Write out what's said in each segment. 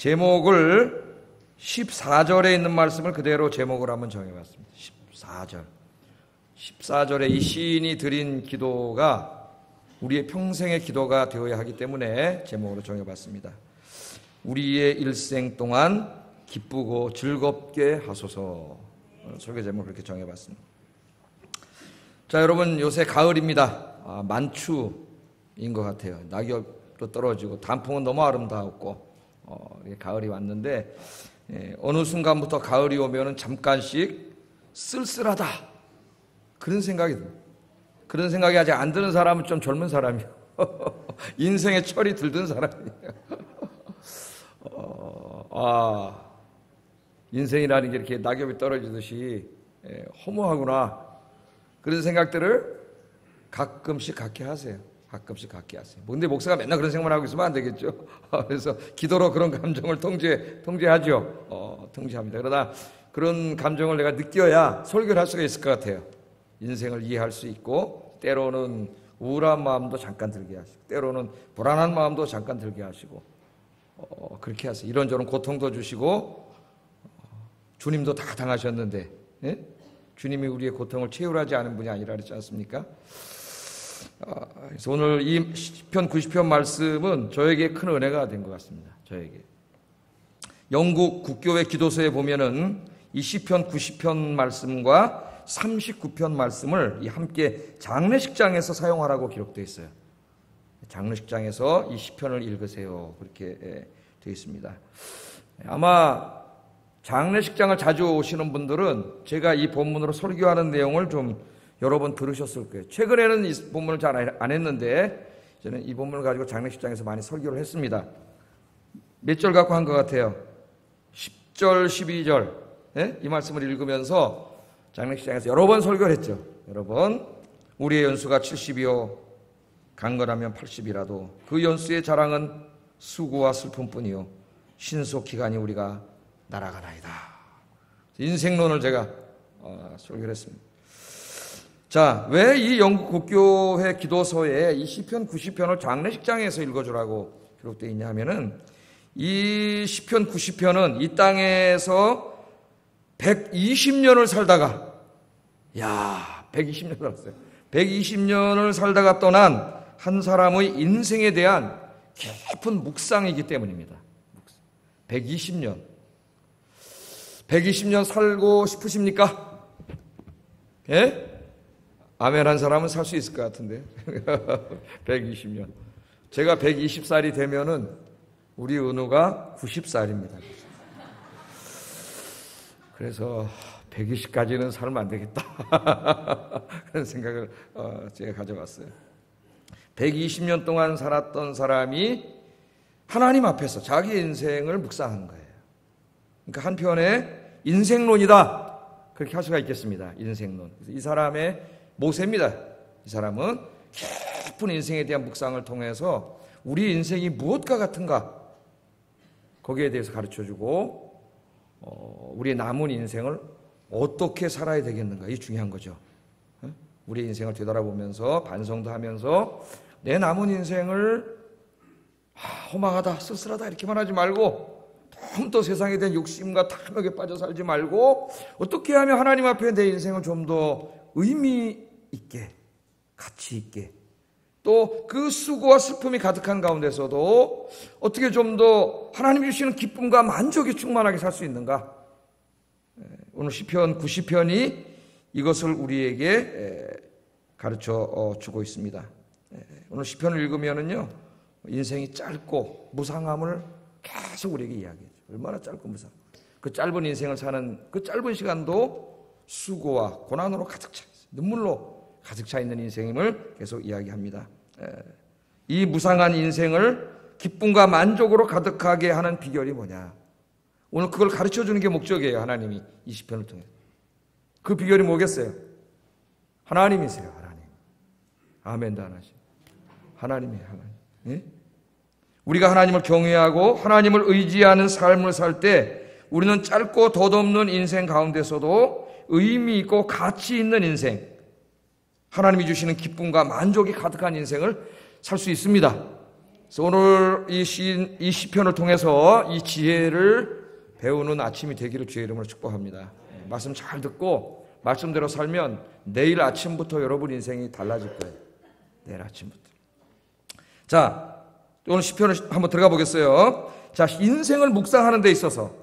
제목을 14절에 있는 말씀을 그대로 제목을 한번 정해봤습니다. 14절. 14절에 이 시인이 드린 기도가 우리의 평생의 기도가 되어야 하기 때문에 제목으로 정해봤습니다. 우리의 일생 동안 기쁘고 즐겁게 하소서. 설교 제목을 그렇게 정해봤습니다. 자, 여러분, 요새 가을입니다. 만추인 것 같아요. 낙엽도 떨어지고 단풍은 너무 아름다웠고 가을이 왔는데 어느 순간부터 가을이 오면은 잠깐씩 쓸쓸하다 그런 생각이 듭니다. 그런 생각이 아직 안 드는 사람은 좀 젊은 사람이에요. 인생의 철이 들든 사람이에요. 인생이라는 게 이렇게 낙엽이 떨어지듯이 허무하구나 그런 생각들을 가끔씩 갖게 하세요. 가끔씩 갖게 하세요. 근데 목사가 맨날 그런 생각만 하고 있으면 안 되겠죠. 그래서 기도로 그런 감정을 통제하죠. 통제합니다. 그러나 그런 감정을 내가 느껴야 설교를 할 수가 있을 것 같아요. 인생을 이해할 수 있고 때로는 우울한 마음도 잠깐 들게 하시고 때로는 불안한 마음도 잠깐 들게 하시고 그렇게 하세요. 이런저런 고통도 주시고 주님도 다 당하셨는데 주님이 우리의 고통을 채울하지 않은 분이 아니라 그랬지 않습니까? 그래서 오늘 이 시편 90편 말씀은 저에게 큰 은혜가 된 것 같습니다. 저에게. 영국 국교회 기도서에 보면은 이 시편 90편 말씀과 39편 말씀을 함께 장례식장에서 사용하라고 기록되어 있어요. 장례식장에서 이 시편을 읽으세요. 그렇게 되어 있습니다. 아마 장례식장을 자주 오시는 분들은 제가 이 본문으로 설교하는 내용을 좀 여러 번 들으셨을 거예요. 최근에는 이 본문을 잘 안 했는데 저는 이 본문을 가지고 장례식장에서 많이 설교를 했습니다. 몇 절 갖고 한 것 같아요? 10절, 12절 이 말씀을 읽으면서 장례식장에서 여러 번 설교를 했죠. 여러 번. 우리의 연수가 70이요 강건하면 80이라도 그 연수의 자랑은 수고와 슬픔뿐이요 신속기간이 우리가 날아가나이다. 인생론을 제가 설교를 했습니다. 자, 왜 이 영국 국교회 기도서에 이 시편 90편을 장례식장에서 읽어주라고 기록되어 있냐 하면은 이 시편 90편은 이 땅에서 120년을 살다가 120년 살았어요. 120년을 살다가 떠난 한 사람의 인생에 대한 깊은 묵상이기 때문입니다. 120년. 120년 살고 싶으십니까? 예? 아멘 한 사람은 살 수 있을 것 같은데. 120년. 제가 120살이 되면은 우리 은우가 90살입니다. 그래서 120까지는 살면 안 되겠다. 그런 생각을 제가 가져봤어요. 120년 동안 살았던 사람이 하나님 앞에서 자기 인생을 묵상하는 거예요. 그러니까 한편의 인생론이다. 그렇게 할 수가 있겠습니다. 인생론. 그래서 이 사람의 모세입니다. 이 사람은 깊은 인생에 대한 묵상을 통해서 우리 인생이 무엇과 같은가 거기에 대해서 가르쳐주고 우리의 남은 인생을 어떻게 살아야 되겠는가 이게 중요한 거죠. 우리의 인생을 되돌아보면서 반성도 하면서 내 남은 인생을 허망하다 쓸쓸하다 이렇게만 하지 말고 너무 또 세상에 대한 욕심과 탐욕에 빠져 살지 말고 어떻게 하면 하나님 앞에 내 인생을 좀 더 의미 있게 가치 있게 또 그 수고와 슬픔이 가득한 가운데서도 어떻게 좀 더 하나님이 주시는 기쁨과 만족이 충만하게 살 수 있는가. 오늘 시편 90편이 이것을 우리에게 가르쳐 주고 있습니다. 오늘 시편을 읽으면은요 인생이 짧고 무상함을 계속 우리에게 이야기해요. 얼마나 짧고 무상. 그 짧은 인생을 사는 그 짧은 시간도 수고와 고난으로 가득 차 있어요. 눈물로 가득 차 있는 인생임을 계속 이야기합니다. 이 무상한 인생을 기쁨과 만족으로 가득하게 하는 비결이 뭐냐? 오늘 그걸 가르쳐주는 게 목적이에요. 하나님이 이 시편을 통해. 그 비결이 뭐겠어요? 하나님이세요. 하나님. 아멘도 안 하시고. 하나님이에요. 하나님. 예? 우리가 하나님을 경외하고 하나님을 의지하는 삶을 살 때 우리는 짧고 덧없는 인생 가운데서도 의미 있고 가치 있는 인생, 하나님이 주시는 기쁨과 만족이 가득한 인생을 살 수 있습니다. 그래서 오늘 이 시편을 통해서 이 지혜를 배우는 아침이 되기를 주의 이름으로 축복합니다. 말씀 잘 듣고 말씀대로 살면 내일 아침부터 여러분 인생이 달라질 거예요. 내일 아침부터. 자, 오늘 시편을 한번 들어가 보겠어요. 자, 인생을 묵상하는 데 있어서,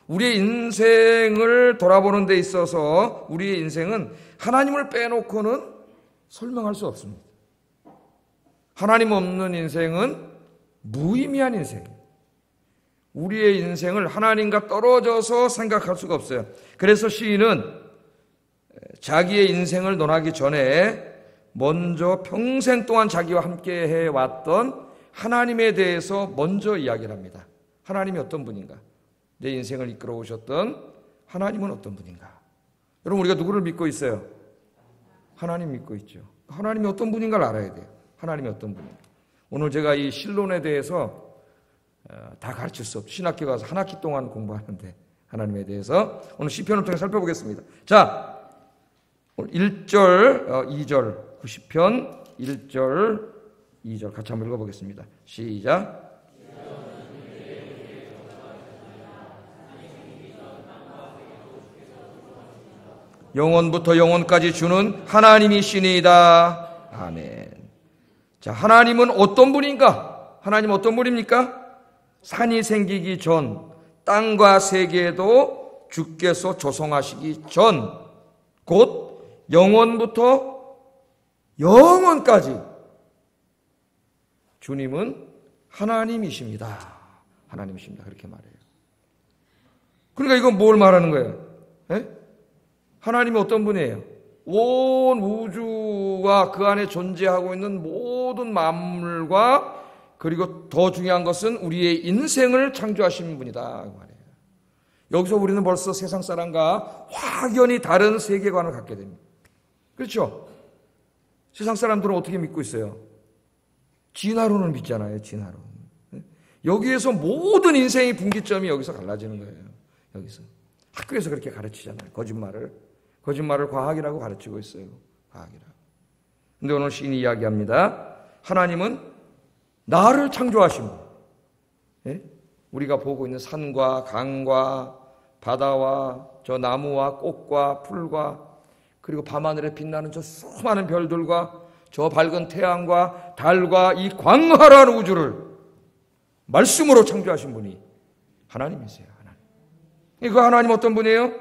우리의 인생을 돌아보는 데 있어서 우리의 인생은 하나님을 빼놓고는 설명할 수 없습니다. 하나님 없는 인생은 무의미한 인생이에요. 우리의 인생을 하나님과 떨어져서 생각할 수가 없어요. 그래서 시인은 자기의 인생을 논하기 전에 먼저 평생 동안 자기와 함께 해왔던 하나님에 대해서 먼저 이야기를 합니다. 하나님이 어떤 분인가? 내 인생을 이끌어 오셨던 하나님은 어떤 분인가? 여러분, 우리가 누구를 믿고 있어요? 하나님 믿고 있죠. 하나님이 어떤 분인가를 알아야 돼요. 하나님이 어떤 분인가? 오늘 제가 이 신론에 대해서 다 가르칠 수 없죠. 신학교 가서 한 학기 동안 공부하는데 하나님에 대해서 오늘 시편을 통해 살펴보겠습니다. 자, 1절, 2절, 90편 1절, 2절 같이 한번 읽어보겠습니다. 시작. 영원부터 영원까지 주는 하나님이시니이다. 아멘. 자, 하나님은 어떤 분인가? 하나님 어떤 분입니까? 산이 생기기 전, 땅과 세계도 주께서 조성하시기 전, 곧 영원부터 영원까지 주님은 하나님이십니다. 하나님이십니다. 그렇게 말해요. 그러니까 이건 뭘 말하는 거예요? 에? 하나님이 어떤 분이에요? 온 우주와 그 안에 존재하고 있는 모든 만물과 그리고 더 중요한 것은 우리의 인생을 창조하신 분이다 말이에요. 여기서 우리는 벌써 세상 사람과 확연히 다른 세계관을 갖게 됩니다. 그렇죠? 세상 사람들은 어떻게 믿고 있어요? 진화론을 믿잖아요. 진화론. 여기에서 모든 인생의 분기점이 여기서 갈라지는 거예요. 여기서. 학교에서 그렇게 가르치잖아요. 거짓말을 과학이라고 가르치고 있어요. 과학이라고. 근데 오늘 시인이 이야기합니다. 하나님은 나를 창조하신 분. 예? 우리가 보고 있는 산과 강과 바다와 저 나무와 꽃과 풀과 그리고 밤하늘에 빛나는 저 수많은 별들과 저 밝은 태양과 달과 이 광활한 우주를 말씀으로 창조하신 분이 하나님이세요. 하나님. 그 하나님 어떤 분이에요?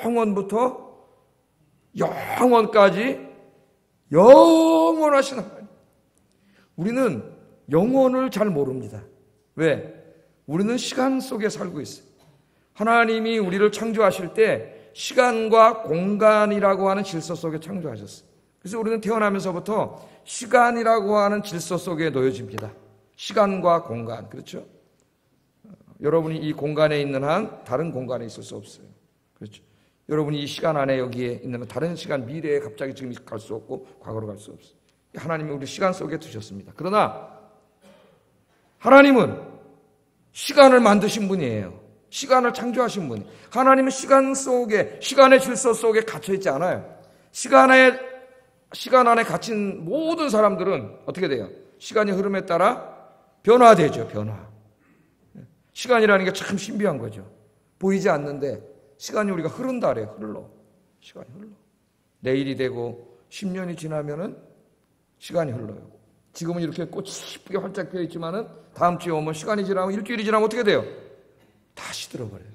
영원부터 영원까지 영원하신 하나님. 우리는 영혼을 잘 모릅니다. 왜? 우리는 시간 속에 살고 있어요. 하나님이 우리를 창조하실 때 시간과 공간이라고 하는 질서 속에 창조하셨어요. 그래서 우리는 태어나면서부터 시간이라고 하는 질서 속에 놓여집니다. 시간과 공간, 그렇죠? 여러분이 이 공간에 있는 한 다른 공간에 있을 수 없어요. 그렇죠? 여러분이 이 시간 안에 여기에 있는 한 다른 시간, 미래에 갑자기 지금 갈 수 없고 과거로 갈 수 없어요. 하나님이 우리 시간 속에 두셨습니다. 그러나 하나님은 시간을 만드신 분이에요. 시간을 창조하신 분이에요. 하나님은 시간 속에, 시간의 질서 속에 갇혀있지 않아요. 시간 안에 갇힌 모든 사람들은 어떻게 돼요? 시간의 흐름에 따라 변화되죠. 변화. 시간이라는 게 참 신비한 거죠. 보이지 않는데 시간이 우리가 흐른다 그래요. 흘러. 시간이 흘러. 내일이 되고 10년이 지나면은 시간이 흘러요. 지금은 이렇게 꽃이 예쁘게 활짝 피어 있지만은 다음 주에 오면 시간이 지나면 일주일이 지나면 어떻게 돼요? 다시 들어버려요.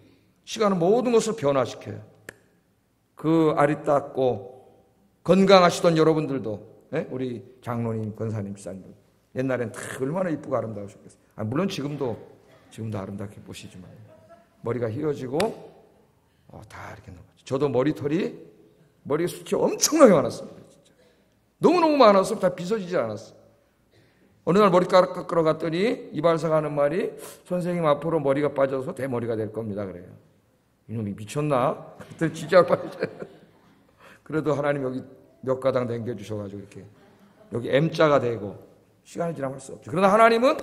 시간은 모든 것을 변화시켜요. 그 아리따고 건강하시던 여러분들도, 우리 장로님, 권사님, 집사님들 옛날엔 다 얼마나 이쁘고 아름다우셨겠어요. 물론 지금도 아름답게 보시지만 머리가 휘어지고 다 이렇게 넘어져. 저도 머리가 숱이 엄청나게 많았습니다. 진짜. 너무너무 많아서 다 빗어지지 않았어요. 어느 날 머리카락 깎으러 갔더니 이발사가 하는 말이 선생님 앞으로 머리가 빠져서 대머리가 될 겁니다. 그래요. 이놈이 미쳤나? 그때 진짜 빠졌어요. 그래도 하나님 여기 몇 가닥 남겨주셔가지고 이렇게 여기 M자가 되고 시간이 지나면 할 수 없죠. 그러나 하나님은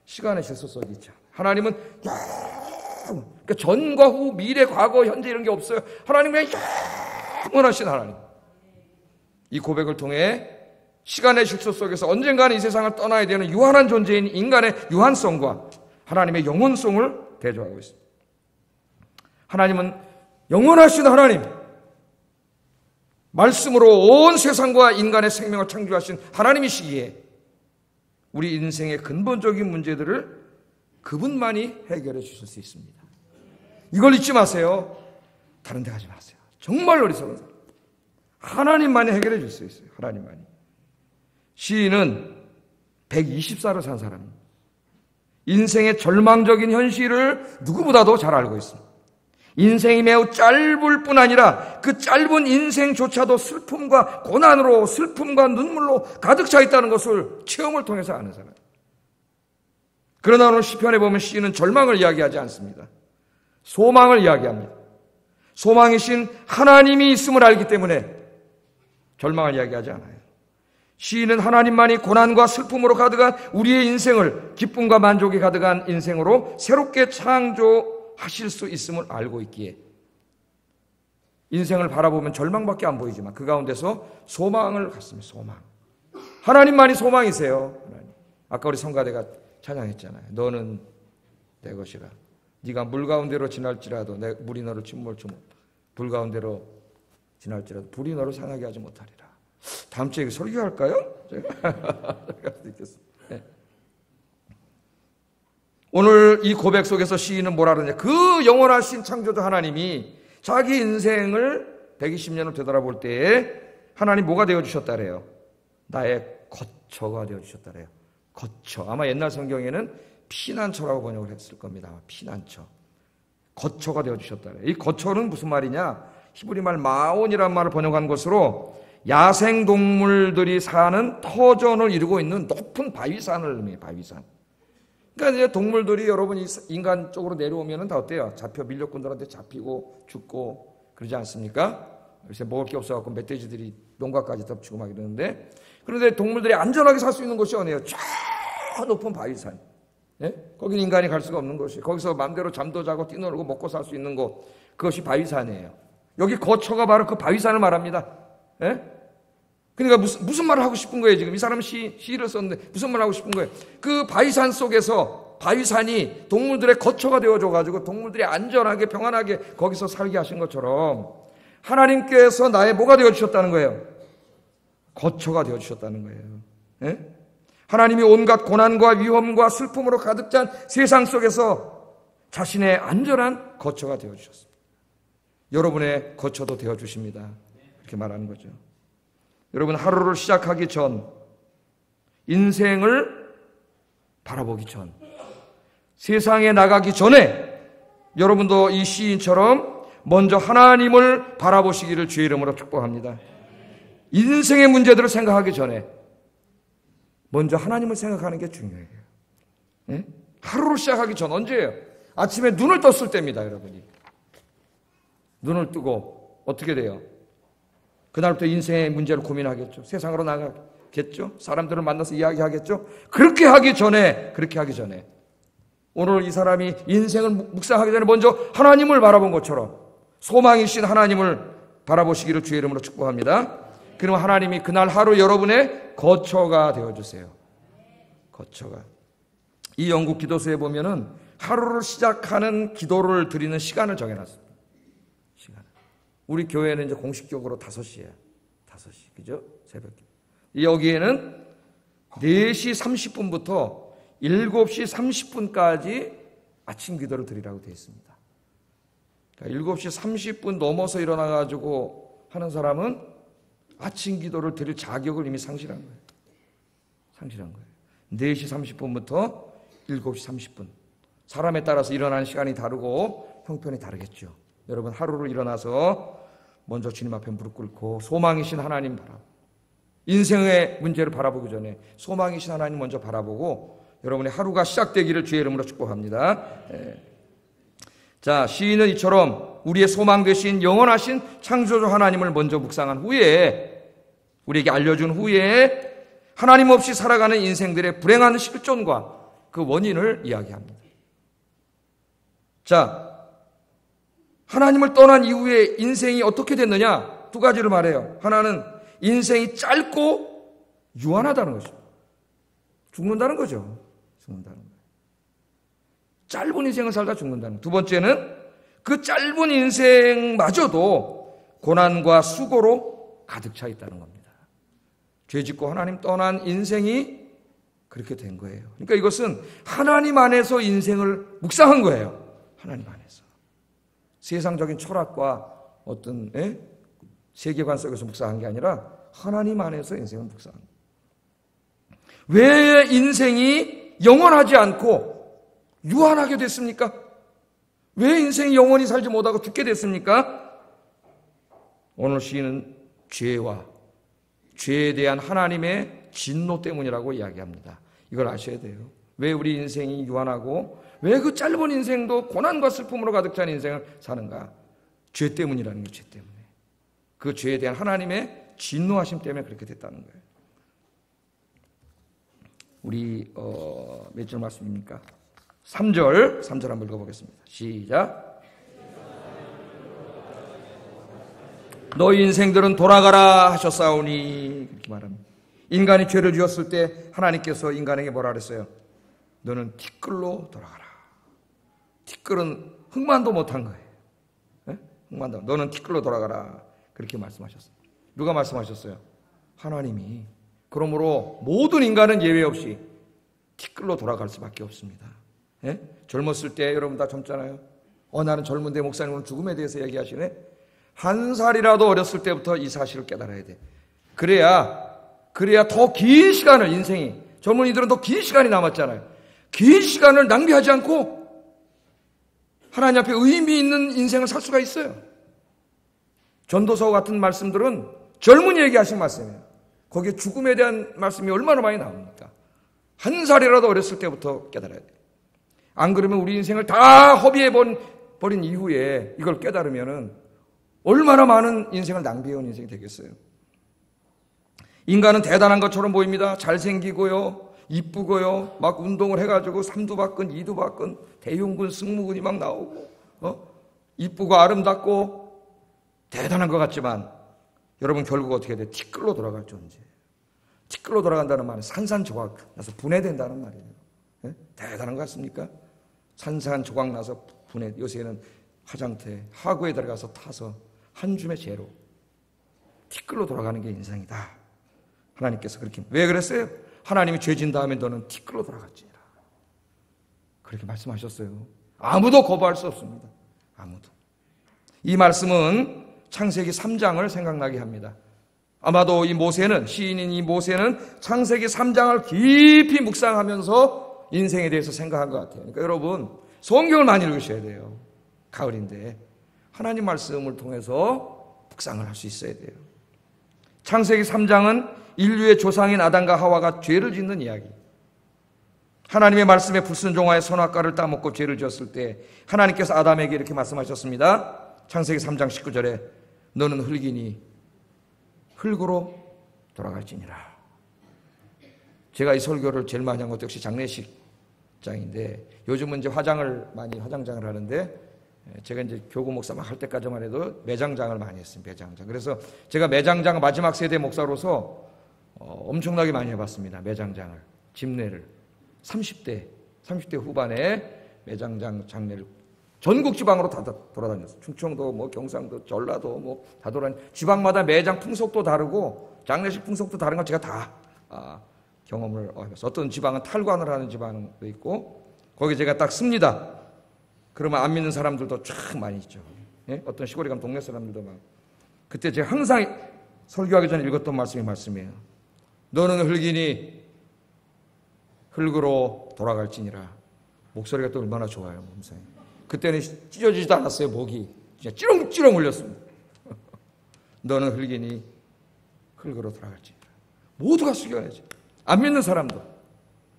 시간의 질서 속에 있죠. 하나님은 그러니까 전과 후, 미래, 과거, 현재 이런 게 없어요. 하나님은 영원하신 하나님. 이 고백을 통해 시간의 실수 속에서 언젠가는 이 세상을 떠나야 되는 유한한 존재인 인간의 유한성과 하나님의 영원성을 대조하고 있습니다. 하나님은 영원하신 하나님, 말씀으로 온 세상과 인간의 생명을 창조하신 하나님이시기에 우리 인생의 근본적인 문제들을 그분만이 해결해 주실 수 있습니다. 이걸 잊지 마세요. 다른 데 가지 마세요. 정말 어리석은 사람. 하나님만이 해결해 줄 수 있어요. 하나님만이. 시인은 120살을 산 사람입니다. 인생의 절망적인 현실을 누구보다도 잘 알고 있습니다. 인생이 매우 짧을 뿐 아니라 그 짧은 인생조차도 슬픔과 고난으로, 슬픔과 눈물로 가득 차 있다는 것을 체험을 통해서 아는 사람. 그러나 오늘 시편에 보면 시인은 절망을 이야기하지 않습니다. 소망을 이야기합니다. 소망이신 하나님이 있음을 알기 때문에 절망을 이야기하지 않아요. 시인은 하나님만이 고난과 슬픔으로 가득한 우리의 인생을 기쁨과 만족이 가득한 인생으로 새롭게 창조하실 수 있음을 알고 있기에 인생을 바라보면 절망밖에 안 보이지만 그 가운데서 소망을 갖습니다. 소망. 하나님만이 소망이세요. 하나님. 아까 우리 성가대가 찬양했잖아요. 너는 내 것이라. 네가 물 가운데로 지날지라도 물이 너를 침몰치 못. 불 가운데로 지날지라도 불이 너를 상하게 하지 못하리라. 다음 주에 설교할까요? 네. 오늘 이 고백 속에서 시인은 뭐라 그러냐. 그 영원하신 창조주 하나님이 자기 인생을 120년을 되돌아볼 때에 하나님 뭐가 되어주셨다래요? 나의 거처가 되어주셨다래요. 거처. 아마 옛날 성경에는 피난처라고 번역을 했을 겁니다. 피난처. 거처가 되어주셨다래요. 이 거처는 무슨 말이냐? 히브리 말 마온이라는 말을 번역한 것으로 야생동물들이 사는 터전을 이루고 있는 높은 바위산을 의미해요. 바위산. 그러니까 이제 동물들이 여러분 인간 쪽으로 내려오면 다 어때요? 잡혀 밀렵꾼들한테 잡히고 죽고 그러지 않습니까? 요새 먹을 게 없어갖고 멧돼지들이 농가까지 덮치고 막 이러는데, 그런데 동물들이 안전하게 살 수 있는 곳이 어디예요? 저 높은 바위산. 예? 거긴 인간이 갈 수가 없는 곳이에요. 거기서 마음대로 잠도 자고 뛰놀고 먹고 살 수 있는 곳, 그것이 바위산이에요. 여기 거처가 바로 그 바위산을 말합니다. 예? 그러니까 무슨 말을 하고 싶은 거예요? 지금 이 사람은 시를 썼는데 무슨 말을 하고 싶은 거예요? 그 바위산 속에서 바위산이 동물들의 거처가 되어줘가지고 동물들이 안전하게 평안하게 거기서 살게 하신 것처럼 하나님께서 나의 뭐가 되어주셨다는 거예요? 거처가 되어주셨다는 거예요. 예? 하나님이 온갖 고난과 위험과 슬픔으로 가득 찬 세상 속에서 자신의 안전한 거처가 되어주셨습니다. 여러분의 거처도 되어주십니다. 이렇게 말하는 거죠. 여러분, 하루를 시작하기 전, 인생을 바라보기 전, 세상에 나가기 전에 여러분도 이 시인처럼 먼저 하나님을 바라보시기를 주의 이름으로 축복합니다. 인생의 문제들을 생각하기 전에 먼저 하나님을 생각하는 게 중요해요. 예? 하루를 시작하기 전 언제예요? 아침에 눈을 떴을 때입니다, 여러분이. 눈을 뜨고 어떻게 돼요? 그날부터 인생의 문제를 고민하겠죠. 세상으로 나가겠죠. 사람들을 만나서 이야기하겠죠. 그렇게 하기 전에 오늘 이 사람이 인생을 묵상하기 전에 먼저 하나님을 바라본 것처럼 소망이신 하나님을 바라보시기를 주의 이름으로 축복합니다. 그럼 하나님이 그날 하루 여러분의 거처가 되어주세요. 거처가. 이 영국 기도서에 보면은 하루를 시작하는 기도를 드리는 시간을 정해놨습니다. 우리 교회는 이제 공식적으로 5시예요. 5시. 그죠? 새벽. 여기에는 4시 30분부터 7시 30분까지 아침 기도를 드리라고 되어 있습니다. 그러니까 7시 30분 넘어서 일어나가지고 하는 사람은 아침 기도를 드릴 자격을 이미 상실한 거예요. 상실한 거예요. 4시 30분부터 7시 30분. 사람에 따라서 일어나는 시간이 다르고 형편이 다르겠죠. 여러분, 하루를 일어나서 먼저 주님 앞에 무릎 꿇고 소망이신 하나님 인생의 문제를 바라보기 전에 소망이신 하나님 먼저 바라보고 여러분의 하루가 시작되기를 주의 이름으로 축복합니다. 자, 시인은 이처럼 우리의 소망 되신 영원하신 창조주 하나님을 먼저 묵상한 후에, 우리에게 알려준 후에 하나님 없이 살아가는 인생들의 불행한 실존과 그 원인을 이야기합니다. 자, 하나님을 떠난 이후에 인생이 어떻게 됐느냐? 2가지를 말해요. 하나는 인생이 짧고 유한하다는 것이죠. 죽는다는 거죠. 죽는다는 거예요. 짧은 인생을 살다 죽는다는 거예요. 두 번째는 그 짧은 인생마저도 고난과 수고로 가득 차 있다는 겁니다. 죄 짓고 하나님 떠난 인생이 그렇게 된 거예요. 그러니까 이것은 하나님 안에서 인생을 묵상한 거예요. 하나님 안에서. 세상적인 철학과 어떤 세계관 속에서 묵상한 게 아니라 하나님 안에서 인생을 묵상한 거예요. 왜 인생이 영원하지 않고 유한하게 됐습니까? 왜 인생이 영원히 살지 못하고 죽게 됐습니까? 오늘 시인은 죄와 죄에 대한 하나님의 진노 때문이라고 이야기합니다. 이걸 아셔야 돼요. 왜 우리 인생이 유한하고 왜 그 짧은 인생도 고난과 슬픔으로 가득 찬 인생을 사는가? 죄 때문이라는 게 죄 때문에. 그 죄에 대한 하나님의 진노하심 때문에 그렇게 됐다는 거예요. 우리 몇 절 말씀입니까? 3절 한번 읽어보겠습니다. 시작. 너희 인생들은 돌아가라 하셨사오니 그렇게 말합니다. 인간이 죄를 지었을 때 하나님께서 인간에게 뭐라 그랬어요? 너는 티끌로 돌아가라. 티끌은 흙만도 못한 거예요. 네? 흙만도. 너는 티끌로 돌아가라. 그렇게 말씀하셨어요. 누가 말씀하셨어요? 하나님이. 그러므로 모든 인간은 예외 없이 티끌로 돌아갈 수밖에 없습니다. 네? 젊었을 때 여러분 다 젊잖아요. 나는 젊은데 목사님은 죽음에 대해서 얘기하시네. 한 살이라도 어렸을 때부터 이 사실을 깨달아야 돼. 그래야 더 긴 시간을 인생이 젊은이들은 더 긴 시간이 남았잖아요. 긴 시간을 낭비하지 않고 하나님 앞에 의미 있는 인생을 살 수가 있어요. 전도서 같은 말씀들은 젊은이에게 하신 말씀이에요. 거기에 죽음에 대한 말씀이 얼마나 많이 나옵니까? 한 살이라도 어렸을 때부터 깨달아야 돼요. 안 그러면 우리 인생을 다 허비해버린 이후에 이걸 깨달으면 얼마나 많은 인생을 낭비해온 인생이 되겠어요. 인간은 대단한 것처럼 보입니다. 잘생기고요, 이쁘고요, 막 운동을 해가지고 삼두박근, 이두박근, 대흉근, 승모근이 막 나오고, 이쁘고 아름답고 대단한 것 같지만 여러분 결국 어떻게 돼? 티끌로 돌아갈 존재. 티끌로 돌아간다는 말은 산산조각 나서 분해된다는 말이에요. 네? 대단한 것 같습니까? 산산조각 나서 분해. 요새는 화장터에 하구에 들어가서 타서 한 줌의 재로 티끌로 돌아가는 게 인생이다. 하나님께서 그렇게. 왜 그랬어요? 하나님이 죄진 다음에 너는 티끌로 돌아갔지라. 그렇게 말씀하셨어요. 아무도 거부할 수 없습니다. 아무도. 이 말씀은 창세기 3장을 생각나게 합니다. 아마도 시인인 이 모세는 창세기 3장을 깊이 묵상하면서 인생에 대해서 생각한 것 같아요. 그러니까 여러분 성경을 많이 읽으셔야 돼요. 가을인데 하나님 말씀을 통해서 묵상을 할 수 있어야 돼요. 창세기 3장은 인류의 조상인 아담과 하와가 죄를 짓는 이야기. 하나님의 말씀에 불순종하여 선악과를 따먹고 죄를 지었을 때 하나님께서 아담에게 이렇게 말씀하셨습니다. 창세기 3장 19절에 너는 흙이니 흙으로 돌아갈지니라. 제가 이 설교를 제일 많이 한 것도 역시 장례식장인데 요즘은 이제 화장장을 하는데 제가 이제 교구 목사 막 할 때까지만 해도 매장장을 많이 했어요. 매장장. 그래서 제가 매장장 마지막 세대 목사로서 엄청나게 많이 해봤습니다. 매장장을, 집례를 30대 후반에 매장장 장례를 전국 지방으로 다 돌아다녔어요. 충청도, 경상도, 전라도 다 지방마다 매장 풍속도 다르고 장례식 풍속도 다른 건 제가 다 경험을 해봤어요. 어떤 지방은 탈관을 하는 지방도 있고 거기 제가 딱 씁니다. 그러면 안 믿는 사람들도 쫙 많이 있죠. 예? 어떤 시골에 가면 동네 사람들도 막. 그때 제가 항상 설교하기 전에 읽었던 말씀이에요. 너는 흙이니 흙으로 돌아갈지니라. 목소리가 또 얼마나 좋아요. 목사님. 그때는 찢어지지도 않았어요. 목이 진짜 찌렁찌렁 울렸습니다. 너는 흙이니 흙으로 돌아갈지니라. 모두가 숙여야지. 안 믿는 사람도.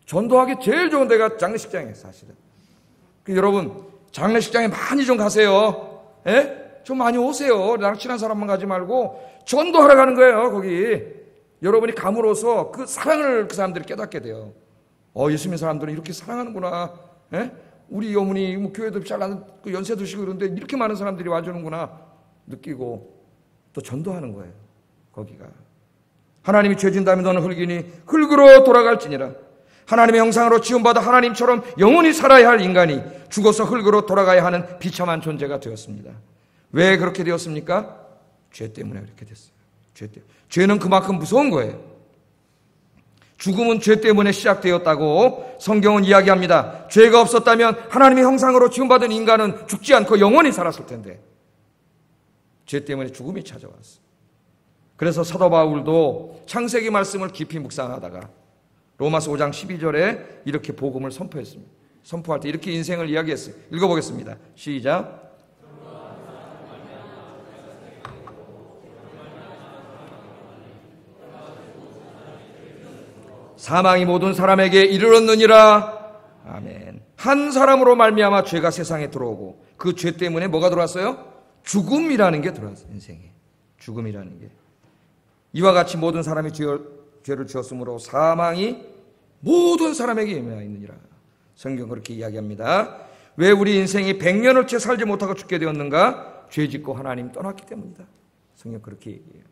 전도하기 제일 좋은 데가 장례식장이에요. 사실은. 여러분 장례식장에 많이 좀 가세요. 예? 좀 많이 오세요. 나랑 친한 사람만 가지 말고 전도하러 가는 거예요. 거기 여러분이 감으로써 그 사랑을 그 사람들이 깨닫게 돼요. 예수 믿는 사람들은 이렇게 사랑하는구나. 예? 우리 어머니 교회도 잘 나는 연세 드시고 그런데 이렇게 많은 사람들이 와주는구나 느끼고 또 전도하는 거예요. 거기가 하나님이 죄진 다음에 너는 흙이니 흙으로 돌아갈지니라. 하나님의 형상으로 지음받아 하나님처럼 영원히 살아야 할 인간이 죽어서 흙으로 돌아가야 하는 비참한 존재가 되었습니다. 왜 그렇게 되었습니까? 죄 때문에 그렇게 됐어요. 죄는 그만큼 무서운 거예요. 죽음은 죄 때문에 시작되었다고 성경은 이야기합니다. 죄가 없었다면 하나님의 형상으로 지음받은 인간은 죽지 않고 영원히 살았을 텐데 죄 때문에 죽음이 찾아왔어요. 그래서 사도 바울도 창세기 말씀을 깊이 묵상하다가 로마서 5장 12절에 이렇게 복음을 선포했습니다. 선포할 때 이렇게 인생을 이야기했어요. 읽어보겠습니다. 시작. 사망이 모든 사람에게 이르렀느니라. 아멘. 한 사람으로 말미암아 죄가 세상에 들어오고 그 죄 때문에 뭐가 들어왔어요? 죽음이라는 게 들어왔어요. 인생에 죽음이라는 게. 이와 같이 모든 사람이 죄를 지었으므로 사망이 모든 사람에게 임하였느니라. 성경 그렇게 이야기합니다. 왜 우리 인생이 100년을 채 살지 못하고 죽게 되었는가? 죄 짓고 하나님 떠났기 때문이다. 성경 그렇게 얘기해요.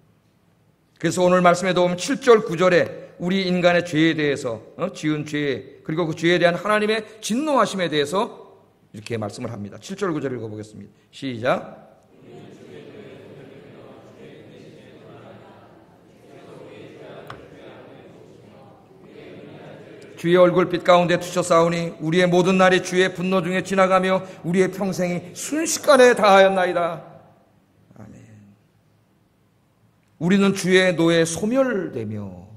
그래서 오늘 말씀에도 보면 7절 9절에 우리 인간의 죄에 대해서 지은 죄 그리고 그 죄에 대한 하나님의 진노하심에 대해서 이렇게 말씀을 합니다. 7절 9절 읽어보겠습니다. 시작. 주의 얼굴빛 가운데 두셨사오니 우리의 모든 날이 주의 분노 중에 지나가며 우리의 평생이 순식간에 다하였나이다. 아멘. 우리는 주의 노에 소멸되며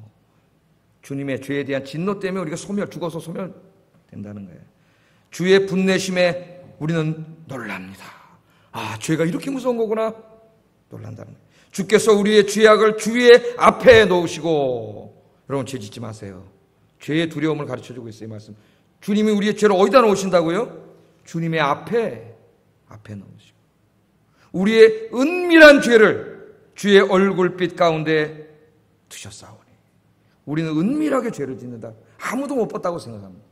주님의 죄에 대한 진노 때문에 우리가 죽어서 소멸된다는 거예요. 주의 분내심에 우리는 놀랍니다. 아, 죄가 이렇게 무서운 거구나. 놀란다는 거예요. 주께서 우리의 죄악을 주의 앞에 놓으시고, 여러분 죄 짓지 마세요. 죄의 두려움을 가르쳐주고 있어요. 이 말씀. 주님이 우리의 죄를 어디다 놓으신다고요? 주님의 앞에 놓으시고 우리의 은밀한 죄를 주의 얼굴빛 가운데 두셨사오니. 우리는 은밀하게 죄를 짓는다. 아무도 못 봤다고 생각합니다.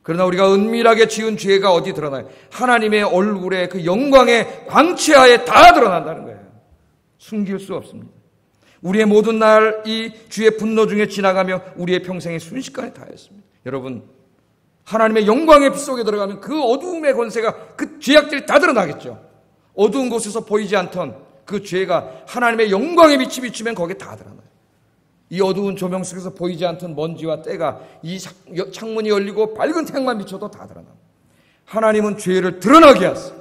그러나 우리가 은밀하게 지은 죄가 어디 드러나요? 하나님의 얼굴의 그 영광의 광채하에 다 드러난다는 거예요. 숨길 수 없습니다. 우리의 모든 날이 주의 분노 중에 지나가며 우리의 평생이 순식간에 다했습니다. 여러분, 하나님의 영광의 빛 속에 들어가면 그 어두움의 권세가 그 죄악들이 다 드러나겠죠. 어두운 곳에서 보이지 않던 그 죄가 하나님의 영광의 빛이 비치면 거기에 다 드러나요. 이 어두운 조명 속에서 보이지 않던 먼지와 때가 이 창문이 열리고 밝은 태양만 비춰도 다 드러납니다. 하나님은 죄를 드러나게 하세요.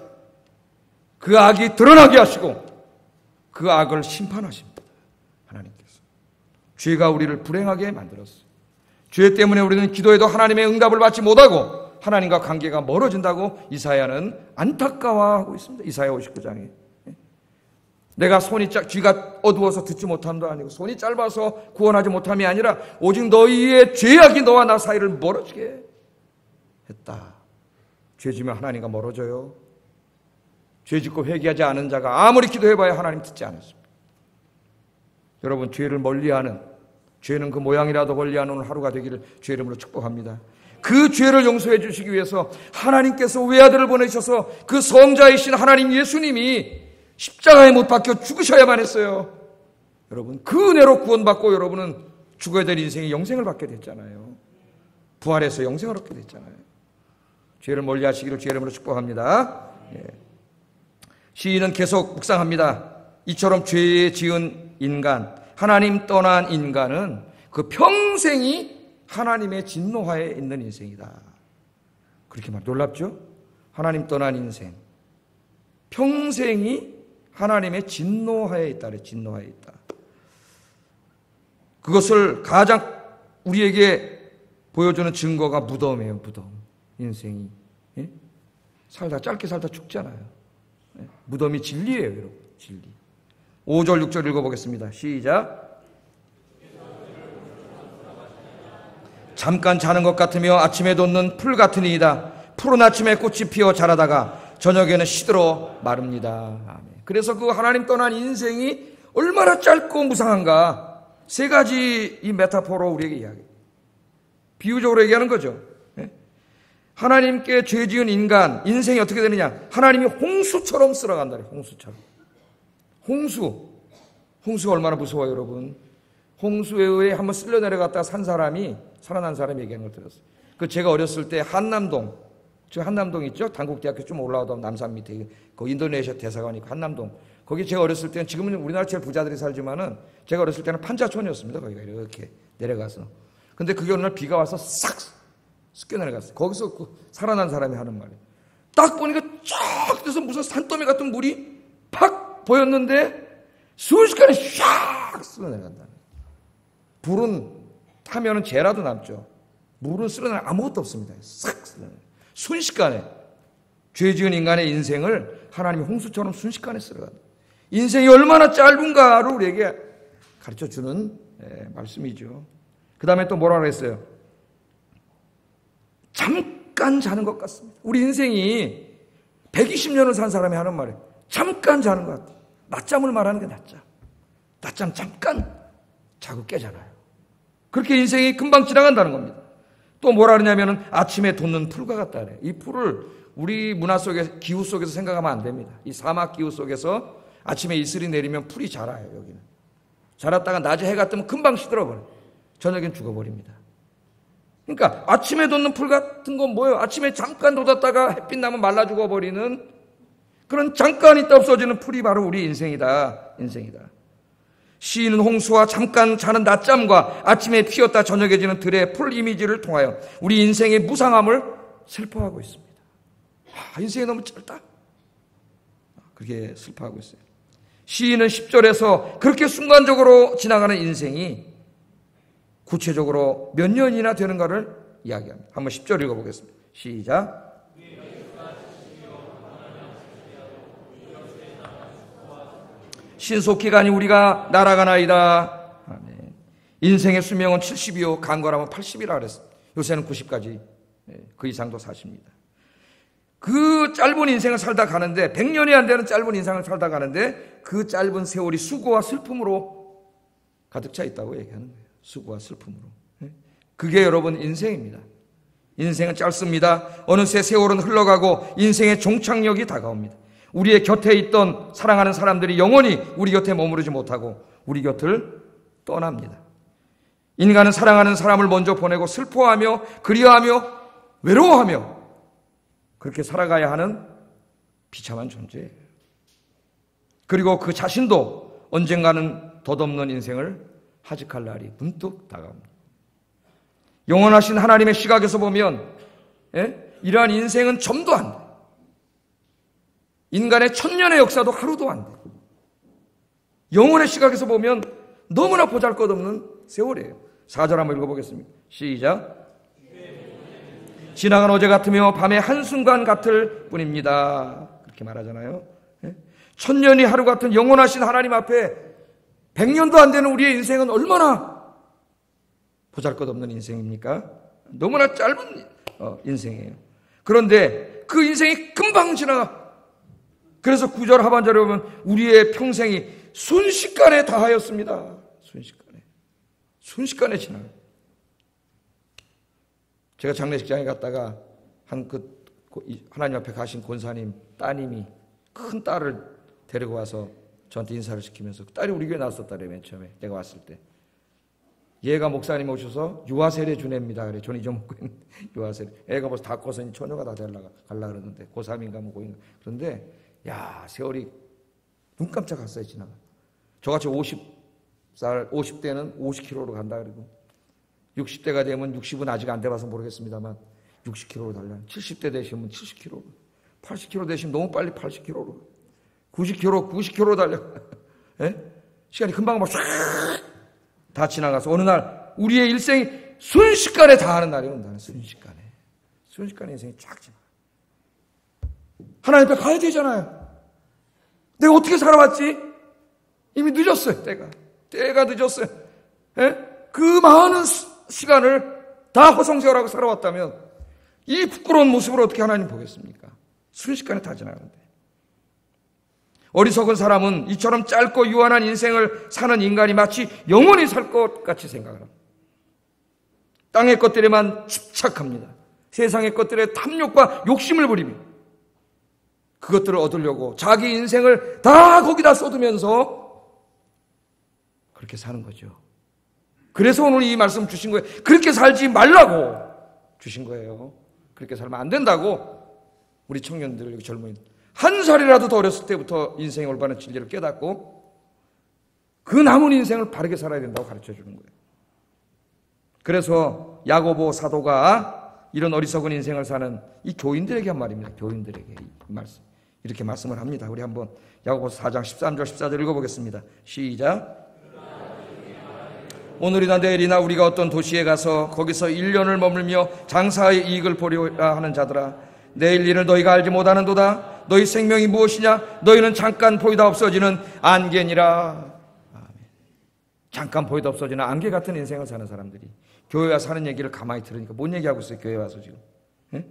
그 악이 드러나게 하시고 그 악을 심판하십니다. 하나님께서 죄가 우리를 불행하게 만들었어요. 죄 때문에 우리는 기도해도 하나님의 응답을 받지 못하고 하나님과 관계가 멀어진다고 이사야는 안타까워하고 있습니다. 이사야 59장에 내가 귀가 어두워서 듣지 못함도 아니고 손이 짧아서 구원하지 못함이 아니라 오직 너희의 죄악이 너와 나 사이를 멀어지게 했다. 죄 지면 하나님과 멀어져요. 죄 짓고 회개하지 않은 자가 아무리 기도해봐야 하나님 듣지 않았습니다. 여러분, 죄를 멀리하는, 죄는 그 모양이라도 멀리하는 오늘 하루가 되기를 주의 이름으로 축복합니다. 그 죄를 용서해 주시기 위해서 하나님께서 외아들을 보내셔서 그 성자이신 하나님 예수님이 십자가에 못 박혀 죽으셔야만 했어요. 여러분, 그 은혜로 구원받고 여러분은 죽어야 될 인생이 영생을 받게 됐잖아요. 부활해서 영생을 얻게 됐잖아요. 죄를 멀리 하시기를 주의 이름으로 축복합니다. 예. 시인은 계속 묵상합니다. 이처럼 죄에 지은 인간, 하나님 떠난 인간은 그 평생이 하나님의 진노하에 있는 인생이다. 그렇게 말 놀랍죠? 하나님 떠난 인생. 평생이 하나님의 진노하에 있다. 진노하에 있다. 그것을 가장 우리에게 보여주는 증거가 무덤이에요. 무덤. 인생이. 예? 짧게 살다 죽잖아요. 예? 무덤이 진리예요. 여러분. 진리. 5절 6절 읽어보겠습니다. 시작. 잠깐 자는 것 같으며 아침에 돋는 풀 같으니이다. 푸른 아침에 꽃이 피어 자라다가 저녁에는 시들어 마릅니다. 아멘. 그래서 그 하나님 떠난 인생이 얼마나 짧고 무상한가. 세 가지 이 메타포로 우리에게 이야기해요. 비유적으로 얘기하는 거죠. 하나님께 죄 지은 인간, 인생이 어떻게 되느냐. 하나님이 홍수처럼 쓸어간다. 홍수처럼. 홍수가 얼마나 무서워요, 여러분. 홍수에 의해 한번 쓸려 내려갔다가 살아난 사람이 얘기하는 걸 들었어요. 제가 어렸을 때 한남동, 한남동 있죠? 단국대학교 좀 올라오다 남산 밑에 그 인도네시아 대사관 있고 한남동. 거기 제가 어렸을 때는, 지금은 우리나라 제일 부자들이 살지만은 제가 어렸을 때는 판자촌이었습니다. 거기가 이렇게 내려가서. 근데 그게 어느 날 비가 와서 싹 습겨 내려갔어요. 거기서 살아난 사람이 하는 말이에요. 딱 보니까 쫙 돼서 무슨 산더미 같은 물이 팍 보였는데 순식간에 샥 쓸어 내려간다. 불은 타면은 재라도 남죠. 물은 쓸어내면 아무것도 없습니다. 싹 쓸어내요. 순식간에 죄 지은 인간의 인생을 하나님이 홍수처럼 순식간에 쓸어간다. 인생이 얼마나 짧은가를 우리에게 가르쳐주는 말씀이죠. 그 다음에 또 뭐라 그랬어요? 잠깐 자는 것 같습니다. 우리 인생이 120년을 산 사람이 하는 말이에요. 잠깐 자는 것 같아요. 낮잠을 말하는 게 낮잠. 낮잠 잠깐 자고 깨잖아요. 그렇게 인생이 금방 지나간다는 겁니다. 또 뭐라 그러냐면은 아침에 돋는 풀과 같다 그래요. 이 풀을 우리 문화 속에, 기후 속에서 생각하면 안 됩니다. 이 사막 기후 속에서 아침에 이슬이 내리면 풀이 자라요. 여기는 자랐다가 낮에 해가 뜨면 금방 시들어버려요. 저녁엔 죽어버립니다. 그러니까 아침에 돋는 풀 같은 건 뭐예요? 아침에 잠깐 돋았다가 햇빛 나면 말라 죽어버리는 그런 잠깐 있다 없어지는 풀이 바로 우리 인생이다. 시인은 홍수와 잠깐 자는 낮잠과 아침에 피었다 저녁에 지는 들의 풀 이미지를 통하여 우리 인생의 무상함을 슬퍼하고 있습니다. 인생이 너무 짧다. 그렇게 슬퍼하고 있어요. 시인은 10절에서 그렇게 순간적으로 지나가는 인생이 구체적으로 몇 년이나 되는가를 이야기합니다. 한번 10절 읽어보겠습니다. 시작. 신속기간이 우리가 날아가나이다. 아멘. 인생의 수명은 70이요 간과하면 80이라 그랬어요. 요새는 90까지 그 이상도 사십니다. 그 짧은 인생을 살다 가는데 100년이 안 되는 짧은 인생을 살다 가는데 그 짧은 세월이 수고와 슬픔으로 가득 차 있다고 얘기하는 거예요. 수고와 슬픔으로. 그게 여러분 인생입니다. 인생은 짧습니다. 어느새 세월은 흘러가고 인생의 종착역이 다가옵니다. 우리의 곁에 있던 사랑하는 사람들이 영원히 우리 곁에 머무르지 못하고 우리 곁을 떠납니다. 인간은 사랑하는 사람을 먼저 보내고 슬퍼하며 그리워하며 외로워하며 그렇게 살아가야 하는 비참한 존재예요. 그리고 그 자신도 언젠가는 덧없는 인생을 하직할 날이 문득 다가옵니다. 영원하신 하나님의 시각에서 보면 이러한 인생은 점도 안 돼. 인간의 1000년의 역사도 하루도 안 돼. 영혼의 시각에서 보면 너무나 보잘것없는 세월이에요. 4절 한번 읽어보겠습니다. 시작. 지나간 어제 같으며 밤의 한순간 같을 뿐입니다. 그렇게 말하잖아요. 1000년이 하루 같은 영원하신 하나님 앞에 100년도 안 되는 우리의 인생은 얼마나 보잘것없는 인생입니까? 너무나 짧은 인생이에요. 그런데 그 인생이 금방 지나가. 그래서 9절 하반절에 보면 우리의 평생이 순식간에 다하였습니다. 순식간에 지나요. 제가 장례식장에 갔다가 하나님 앞에 가신 권사님 따님이 큰 딸을 데리고 와서 저한테 인사를 시키면서 딸이 우리 교회 나왔었다래. 맨 처음에 내가 왔을 때 얘가 목사님 오셔서 유아세례 주례입니다. 그래. 전 잊어먹고 있는데 유아세례. 애가 벌써 다 커서 처녀가 다 갈라 그러는데 고3인가 뭐 고2인가. 그런데 야 세월이 눈 깜짝했어요. 지나가. 저같이 50대는 50km로 간다 그러고 60대가 되면 60은 아직 안 돼봐서 모르겠습니다만 60km로 달려. 70대 되시면 70km로, 80km 되시면 너무 빨리 80km로, 90km 달려. 시간이 금방 막 다 지나가서 어느 날 우리의 일생이 순식간에 다하는 날이 온다는. 순식간에 인생이 쫙 지나가. 하나님 앞에 가야 되잖아요. 내가 어떻게 살아왔지? 이미 늦었어요. 때가 늦었어요. 그 많은 시간을 다 허송세월하고 살아왔다면 이 부끄러운 모습을 어떻게 하나님 보겠습니까? 순식간에 다 지나가는데. 어리석은 사람은 이처럼 짧고 유한한 인생을 사는 인간이 마치 영원히 살 것 같이 생각을 합니다. 땅의 것들에만 집착합니다. 세상의 것들에 탐욕과 욕심을 부리며 그것들을 얻으려고 자기 인생을 다 거기다 쏟으면서 그렇게 사는 거죠. 그래서 오늘 이 말씀 주신 거예요. 그렇게 살지 말라고 주신 거예요. 그렇게 살면 안 된다고. 우리 청년들, 젊은이 한 살이라도 더 어렸을 때부터 인생의 올바른 진리를 깨닫고 그 남은 인생을 바르게 살아야 된다고 가르쳐 주는 거예요. 그래서 야고보 사도가 이런 어리석은 인생을 사는 이 교인들에게 한 말입니다. 교인들에게 이 말씀. 이렇게 말씀을 합니다. 우리 한번 야고보서 4장 13절 14절 읽어보겠습니다. 시작. 오늘이나 내일이나 우리가 어떤 도시에 가서 거기서 1년을 머물며 장사의 이익을 보려라 하는 자들아, 내일 일을 너희가 알지 못하는도다. 너희 생명이 무엇이냐? 너희는 잠깐 보이다 없어지는 안개니라. 아멘. 잠깐 보이다 없어지는 안개 같은 인생을 사는 사람들이 교회 와서 하는 얘기를 가만히 들으니까 뭔 얘기하고 있어요? 교회 와서 지금. 예?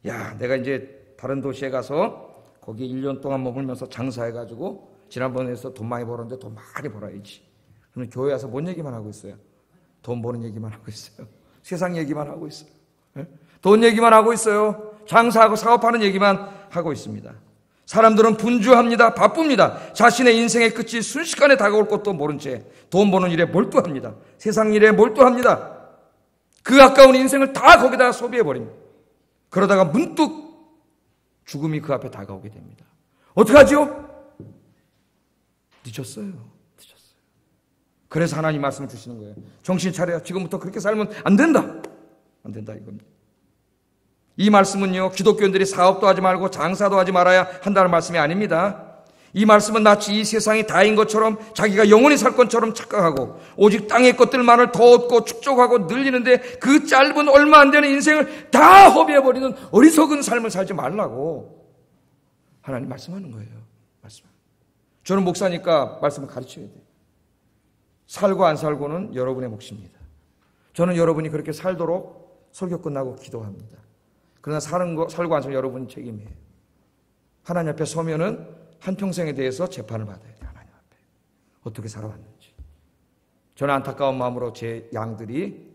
야, 내가 이제 다른 도시에 가서 거기 1년 동안 머물면서 장사해가지고 지난번에서 돈 많이 벌었는데 돈 많이 벌어야지. 그러면 교회 와서 뭔 얘기만 하고 있어요? 돈 버는 얘기만 하고 있어요. 세상 얘기만 하고 있어요. 예? 돈 얘기만 하고 있어요. 장사하고 사업하는 얘기만 하고 있습니다. 사람들은 분주합니다. 바쁩니다. 자신의 인생의 끝이 순식간에 다가올 것도 모른 채 돈 버는 일에 몰두합니다. 세상 일에 몰두합니다. 그 아까운 인생을 다 거기다 소비해버립니다. 그러다가 문득 죽음이 그 앞에 다가오게 됩니다. 어떡하죠? 늦었어요. 그래서 하나님 말씀을 주시는 거예요. 정신 차려요. 지금부터 그렇게 살면 안 된다. 안 된다 이겁니다. 이 말씀은요, 기독교인들이 사업도 하지 말고 장사도 하지 말아야 한다는 말씀이 아닙니다. 이 말씀은 마치 이 세상이 다인 것처럼 자기가 영원히 살 것처럼 착각하고 오직 땅의 것들만을 더 얻고 축적하고 늘리는데 그 짧은 얼마 안 되는 인생을 다 허비해버리는 어리석은 삶을 살지 말라고 하나님 말씀하는 거예요. 저는 목사니까 말씀을 가르쳐야 돼요. 살고 안 살고는 여러분의 몫입니다. 저는 여러분이 그렇게 살도록 설교 끝나고 기도합니다. 그러나 살고 안 살고 여러분 책임이에요. 하나님 앞에 서면은 한평생에 대해서 재판을 받아야 돼요. 하나님 앞에. 어떻게 살아왔는지. 저는 안타까운 마음으로 제 양들이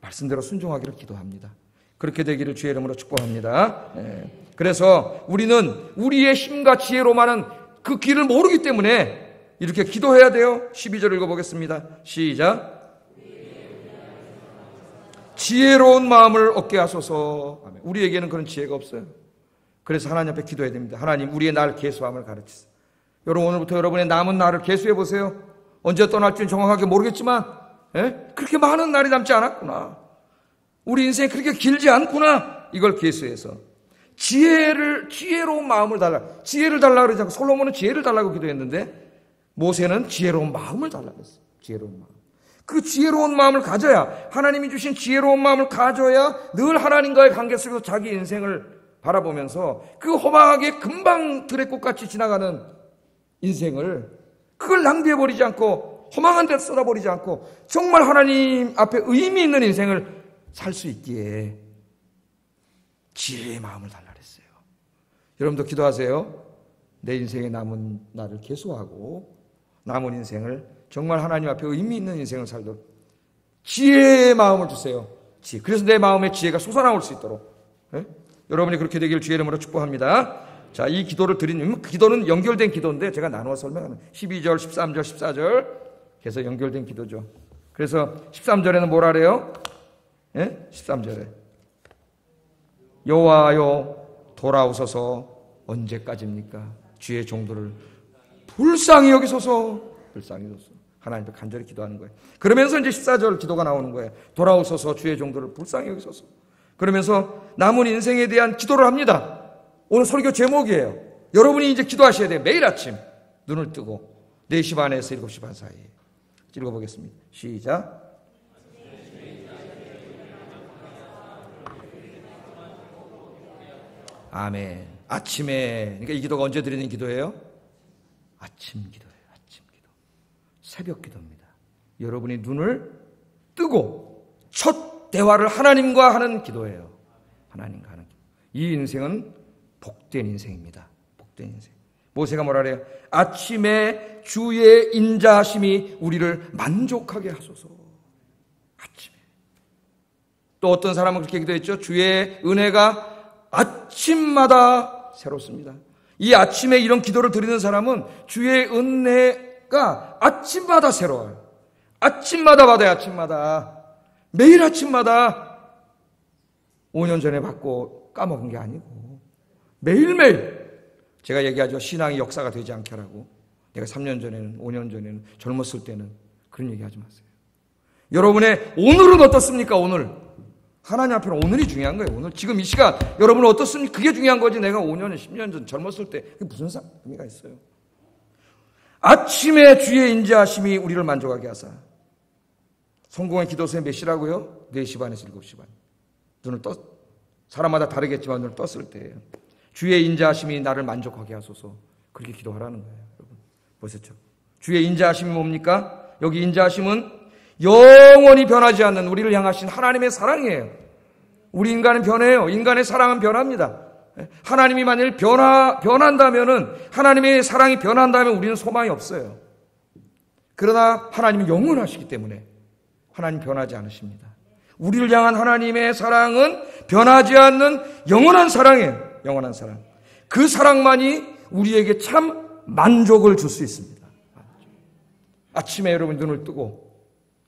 말씀대로 순종하기를 기도합니다. 그렇게 되기를 주의 이름으로 축복합니다. 그래서 우리는 우리의 힘과 지혜로만은 그 길을 모르기 때문에 이렇게 기도해야 돼요. 12절 읽어보겠습니다. 시작. 지혜로운 마음을 얻게 하소서. 아멘. 우리에게는 그런 지혜가 없어요. 그래서 하나님 앞에 기도해야 됩니다. 하나님, 우리의 날 계수함을 가르치세요. 여러분, 오늘부터 여러분의 남은 날을 계수해 보세요. 언제 떠날지는 정확하게 모르겠지만 그렇게 많은 날이 남지 않았구나. 우리 인생이 그렇게 길지 않구나. 이걸 계수해서 지혜로운 마음을 달라. 지혜를 달라 그러지 않고 솔로몬은 지혜를 달라고 기도했는데 모세는 지혜로운 마음을 달라고 했어요. 지혜로운 마음. 그 지혜로운 마음을 가져야, 하나님이 주신 지혜로운 마음을 가져야 늘 하나님과의 관계 속에서 자기 인생을 바라보면서 그 허망하게 금방 들의꽃같이 지나가는 인생을 그걸 낭비해버리지 않고 허망한 데 쏟아버리지 않고 정말 하나님 앞에 의미 있는 인생을 살 수 있기에 지혜의 마음을 달라 그랬어요. 여러분도 기도하세요. 내 인생의 남은 날을 계수하고 남은 인생을 정말 하나님 앞에 의미 있는 인생을 살도록 지혜의 마음을 주세요. 지혜. 그래서 내 마음에 지혜가 솟아나올 수 있도록 여러분이 그렇게 되기를 주의 이름으로 축복합니다. 자, 이 기도를 드리는, 기도는 연결된 기도인데 제가 나누어 설명하는 12절, 13절, 14절 그래서 연결된 기도죠. 그래서 13절에는 뭐라 그래요? 13절에 여호와여 돌아오소서. 언제까지입니까? 주의 종들을 불쌍히 여기소서. 불쌍히 여기소서. 하나님께 간절히 기도하는 거예요. 그러면서 이제 14절 기도가 나오는 거예요. 돌아오소서. 주의 종들을 불쌍히 여기소서. 그러면서 남은 인생에 대한 기도를 합니다. 오늘 설교 제목이에요. 여러분이 이제 기도하셔야 돼요. 매일 아침 눈을 뜨고 4시 반에서 7시 반 사이에 읽어보겠습니다. 시작. 아멘. 아침에, 그러니까 이 기도가 언제 드리는 기도예요? 아침 기도예요. 아침 기도. 새벽 기도입니다. 여러분이 눈을 뜨고 첫 대화를 하나님과 하는 기도예요. 하나님과 하는 기도. 이 인생은 복된 인생입니다. 복된 인생. 모세가 뭐라 그래요? 아침에 주의 인자하심이 우리를 만족하게 하소서. 아침에. 또 어떤 사람은 그렇게 기도했죠. 주의 은혜가 아침마다 새롭습니다. 이 아침에 이런 기도를 드리는 사람은 주의 은혜가 아침마다 새로워요. 아침마다 받아요. 아침마다. 매일 아침마다. 5년 전에 받고 까먹은 게 아니고 매일매일. 제가 얘기하죠. 신앙이 역사가 되지 않게 하라고. 내가 3년 전에는 5년 전에는 젊었을 때는 그런 얘기하지 마세요. 여러분의 오늘은 어떻습니까? 오늘. 하나님 앞에는 오늘이 중요한 거예요. 오늘 지금 이 시간 여러분은 어떻습니까? 그게 중요한 거지. 내가 5년, 10년 전 젊었을 때 그게 무슨 의미가 있어요? 아침에 주의 인자하심이 우리를 만족하게 하사. 성공의 기도서에 몇 시라고요? 4시 반에서 7시 반. 눈을 사람마다 다르겠지만 눈을 떴을 때예요. 주의 인자하심이 나를 만족하게 하소서. 그렇게 기도하라는 거예요. 여러분 보셨죠? 주의 인자하심이 뭡니까? 여기 인자하심은 영원히 변하지 않는 우리를 향하신 하나님의 사랑이에요. 우리 인간은 변해요. 인간의 사랑은 변합니다. 하나님이 만일 변한다면은, 하나님의 사랑이 변한다면 우리는 소망이 없어요. 그러나 하나님은 영원하시기 때문에 하나님 변하지 않으십니다. 우리를 향한 하나님의 사랑은 변하지 않는 영원한 사랑이에요. 영원한 사랑. 그 사랑만이 우리에게 참 만족을 줄 수 있습니다. 아침에 여러분 눈을 뜨고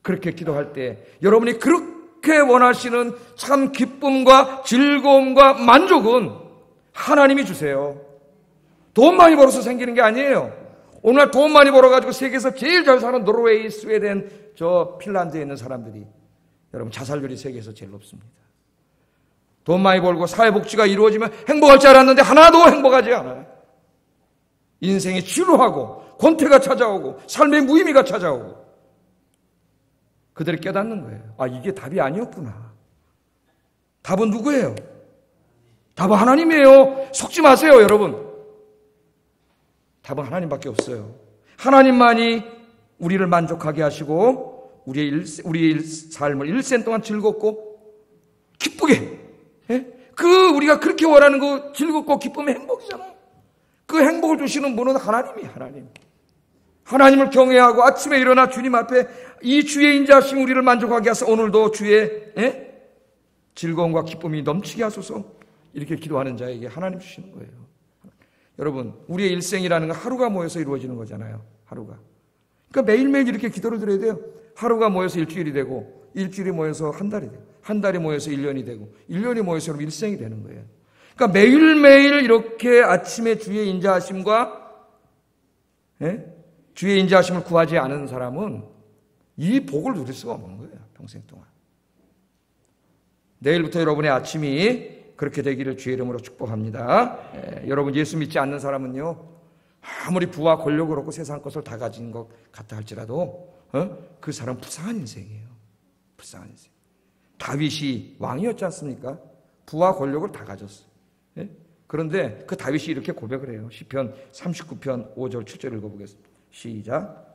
그렇게 기도할 때 여러분이 그렇게 원하시는 참 기쁨과 즐거움과 만족은 하나님이 주세요. 돈 많이 벌어서 생기는 게 아니에요. 오늘 돈 많이 벌어가지고 세계에서 제일 잘 사는 노르웨이, 스웨덴, 핀란드에 있는 사람들이 여러분 자살률이 세계에서 제일 높습니다. 돈 많이 벌고 사회복지가 이루어지면 행복할 줄 알았는데 하나도 행복하지 않아요. 인생이 지루하고 권태가 찾아오고 삶의 무의미가 찾아오고 그들이 깨닫는 거예요. 아, 이게 답이 아니었구나. 답은 누구예요? 답은 하나님이에요. 속지 마세요, 여러분. 답은 하나님밖에 없어요. 하나님만이 우리를 만족하게 하시고 우리의 삶을 일생 동안 즐겁고 기쁘게, 우리가 그렇게 원하는 그 즐겁고 기쁨의 행복이잖아요. 그 행복을 주시는 분은 하나님이에요. 하나님을 경외하고 아침에 일어나 주님 앞에 이 주의 인자하심 우리를 만족하게 하소서. 오늘도 주의 즐거움과 기쁨이 넘치게 하소서. 이렇게 기도하는 자에게 하나님 주시는 거예요. 여러분, 우리의 일생이라는 건 하루가 모여서 이루어지는 거잖아요. 하루가. 그러니까 매일매일 이렇게 기도를 드려야 돼요. 하루가 모여서 일주일이 되고, 일주일이 모여서 한 달이 되고, 한 달이 모여서 1년이 되고, 1년이 모여서 일생이 되는 거예요. 그러니까 매일매일 이렇게 아침에 주의 인자하심과 주의 인자하심을 구하지 않은 사람은 이 복을 누릴 수가 없는 거예요. 평생 동안. 내일부터 여러분의 아침이 그렇게 되기를 주의 이름으로 축복합니다. 여러분 예수 믿지 않는 사람은요, 아무리 부와 권력을 얻고 세상 것을 다 가진 것 같다 할지라도 그 사람은 불쌍한 인생이에요. 불쌍한 인생. 다윗이 왕이었지 않습니까? 부와 권력을 다 가졌어요. 그런데 그 다윗이 이렇게 고백을 해요. 시편 39편 5절 7절 읽어보겠습니다. 시작.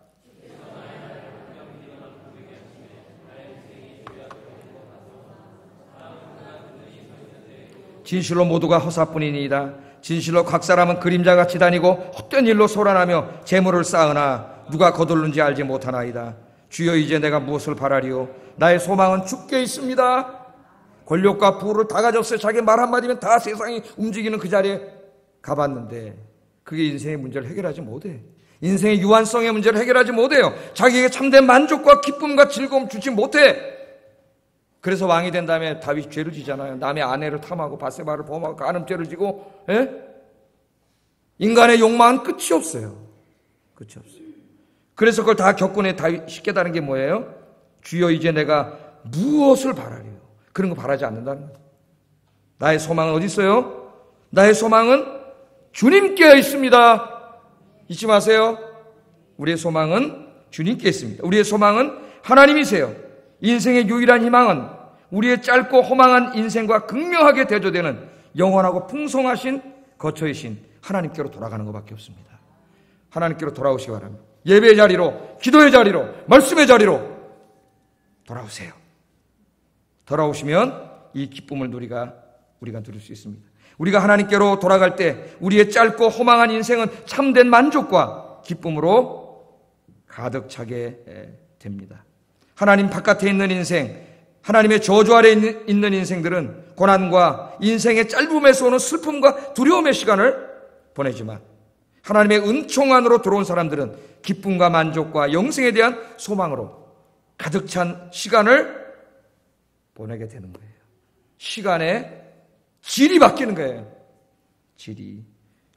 진실로 모두가 허사뿐이니이다. 진실로 각 사람은 그림자같이 다니고 헛된 일로 소란하며 재물을 쌓으나 누가 거둘는지 알지 못하나이다. 주여 이제 내가 무엇을 바라리요? 나의 소망은 주께 있습니다. 권력과 부를 다 가졌어요. 자기 말 한마디면 다 세상이 움직이는 그 자리에 가봤는데 그게 인생의 문제를 해결하지 못해. 인생의 유한성의 문제를 해결하지 못해요. 자기에게 참된 만족과 기쁨과 즐거움 주지 못해. 그래서 왕이 된 다음에 다윗이 죄를 지잖아요. 남의 아내를 탐하고 바세바를 범하고 간음죄를 지고, 인간의 욕망은 끝이 없어요. 끝이 없어요. 그래서 그걸 다 겪고 내 다윗이 깨달은 게 뭐예요? 주여 이제 내가 무엇을 바라리요? 그런 거 바라지 않는다는 거예요. 나의 소망은 어디 있어요? 나의 소망은 주님께 있습니다. 잊지 마세요. 우리의 소망은 주님께 있습니다. 우리의 소망은 하나님이세요. 인생의 유일한 희망은 우리의 짧고 허망한 인생과 극명하게 대조되는 영원하고 풍성하신 거처이신 하나님께로 돌아가는 것밖에 없습니다. 하나님께로 돌아오시기 바랍니다. 예배의 자리로, 기도의 자리로, 말씀의 자리로 돌아오세요. 돌아오시면 이 기쁨을 우리가 누릴 수 있습니다. 우리가 하나님께로 돌아갈 때 우리의 짧고 허망한 인생은 참된 만족과 기쁨으로 가득 차게 됩니다. 하나님 바깥에 있는 인생, 하나님의 저주 아래 있는 인생들은 고난과 인생의 짧음에서 오는 슬픔과 두려움의 시간을 보내지만 하나님의 은총 안으로 들어온 사람들은 기쁨과 만족과 영생에 대한 소망으로 가득 찬 시간을 보내게 되는 거예요. 시간의 질이 바뀌는 거예요. 질이.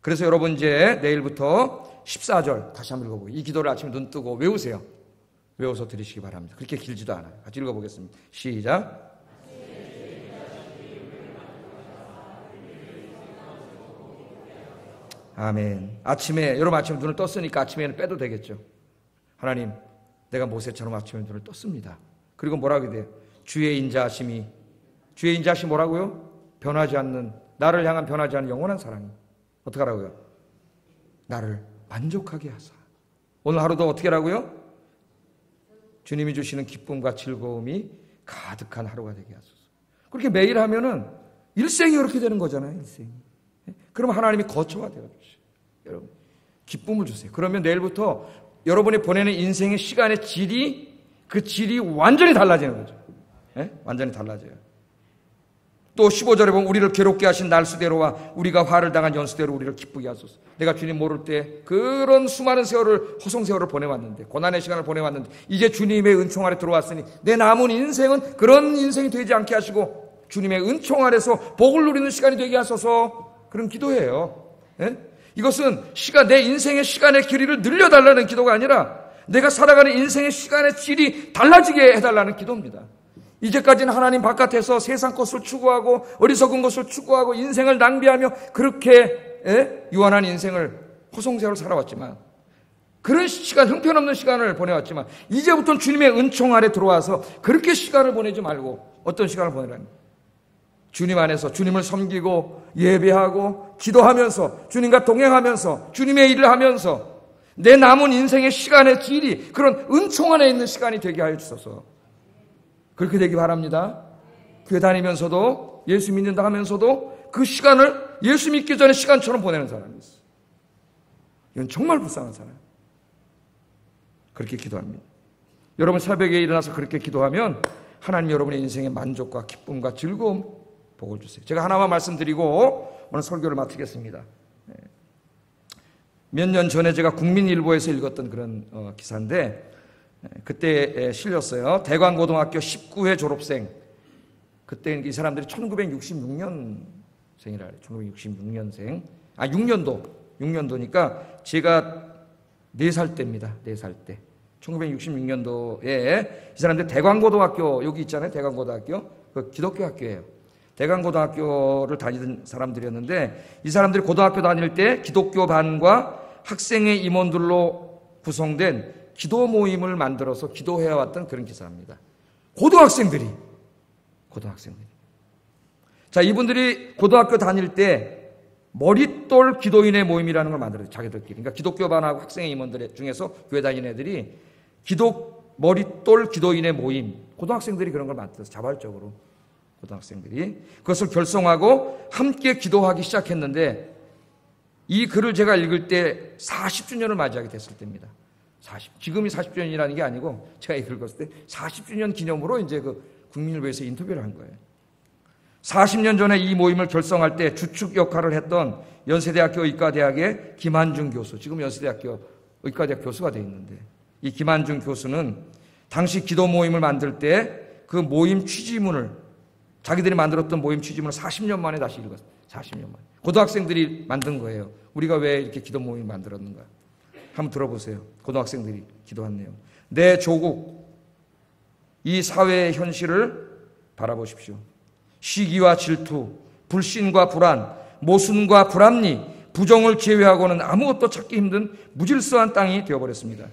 그래서 여러분 이제 내일부터 14절 다시 한번 읽어보고 이 기도를 아침에 눈 뜨고 외우세요. 외워서 드리시기 바랍니다. 그렇게 길지도 않아요. 같이 읽어보겠습니다. 시작. 아멘. 아침에 여러분 아침에 눈을 떴으니까 아침에는 빼도 되겠죠. 하나님, 내가 모세처럼 아침에 눈을 떴습니다. 그리고 뭐라고 돼요? 주의 인자하심이. 주의 인자하심이 뭐라고요? 변하지 않는, 나를 향한 변하지 않는 영원한 사랑이 어떻게 하라고요? 나를 만족하게 하사. 오늘 하루도 어떻게 하라고요? 주님이 주시는 기쁨과 즐거움이 가득한 하루가 되게 하소서. 그렇게 매일 하면은 일생이 그렇게 되는 거잖아요. 일생이. 그럼 하나님이 거처가 되어주세요. 여러분 기쁨을 주세요. 그러면 내일부터 여러분이 보내는 인생의 시간의 질이, 그 질이 완전히 달라지는 거죠. 네? 완전히 달라져요. 또 15절에 보면 우리를 괴롭게 하신 날수대로와 우리가 화를 당한 연수대로 우리를 기쁘게 하소서. 내가 주님 모를 때 그런 수많은 세월을, 허송세월을 보내왔는데, 고난의 시간을 보내왔는데 이제 주님의 은총 아래 들어왔으니 내 남은 인생은 그런 인생이 되지 않게 하시고 주님의 은총 아래서 복을 누리는 시간이 되게 하소서. 그런 기도예요. 네? 이것은 내 인생의 시간의 길이를 늘려달라는 기도가 아니라 내가 살아가는 인생의 시간의 질이 달라지게 해달라는 기도입니다. 이제까지는 하나님 바깥에서 세상 것을 추구하고 어리석은 것을 추구하고 인생을 낭비하며 그렇게 유한한 인생을 허송세월을 살아왔지만, 그런 시간, 형편없는 시간을 보내왔지만 이제부터는 주님의 은총 아래 들어와서 그렇게 시간을 보내지 말고 어떤 시간을 보내라니? 주님 안에서 주님을 섬기고 예배하고 기도하면서 주님과 동행하면서 주님의 일을 하면서 내 남은 인생의 시간의 질이 그런 은총 안에 있는 시간이 되게 하여 주소서. 그렇게 되기 바랍니다. 교회 다니면서도 예수 믿는다 하면서도 그 시간을 예수 믿기 전에 시간처럼 보내는 사람이 있어요. 이건 정말 불쌍한 사람. 그렇게 기도합니다. 여러분 새벽에 일어나서 그렇게 기도하면 하나님 여러분의 인생의 만족과 기쁨과 즐거움, 복을 주세요. 제가 하나만 말씀드리고 오늘 설교를 마치겠습니다. 몇 년 전에 제가 국민일보에서 읽었던 그런 기사인데, 그때 실렸어요. 대관고등학교 19회 졸업생. 그때 이 사람들이 1966년생이라 그래요. 1966년생. 6년도니까 제가 4살 때입니다. 4살 때. 1966년도에 이 사람들 대관고등학교, 여기 있잖아요. 대관고등학교. 그 기독교 학교예요. 대관고등학교를 다니던 사람들이었는데, 이 사람들이 고등학교 다닐 때 기독교 반과 학생의 임원들로 구성된 기도 모임을 만들어서 기도해왔던 그런 기사입니다. 고등학생들이. 자, 이분들이 고등학교 다닐 때 머릿돌 기도인의 모임이라는 걸 만들었어요. 자기들끼리. 그러니까 기독교 반하고 학생의 임원들 중에서 교회 다니는 애들이 머릿돌 기도인의 모임. 고등학생들이 그런 걸 만들었어요. 자발적으로. 고등학생들이. 그것을 결성하고 함께 기도하기 시작했는데, 이 글을 제가 읽을 때 40주년을 맞이하게 됐을 때입니다. 지금이 40주년이라는 게 아니고 제가 읽었을 때 40주년 기념으로 이제 그 국민일보에서 인터뷰를 한 거예요. 40년 전에 이 모임을 결성할 때 주축 역할을 했던 연세대학교 의과대학의 김한중 교수, 지금 연세대학교 의과대학 교수가 되어 있는데, 이 김한중 교수는 당시 기도 모임을 만들 때 그 모임 취지문을, 자기들이 만들었던 모임 취지문을 40년 만에 다시 읽었어요. 40년 만에. 고등학생들이 만든 거예요. 우리가 왜 이렇게 기도 모임을 만들었는가? 한번 들어보세요. 고등학생들이 기도한 내용. 내 조국, 이 사회의 현실을 바라보십시오. 시기와 질투, 불신과 불안, 모순과 불합리, 부정을 제외하고는 아무것도 찾기 힘든 무질서한 땅이 되어버렸습니다.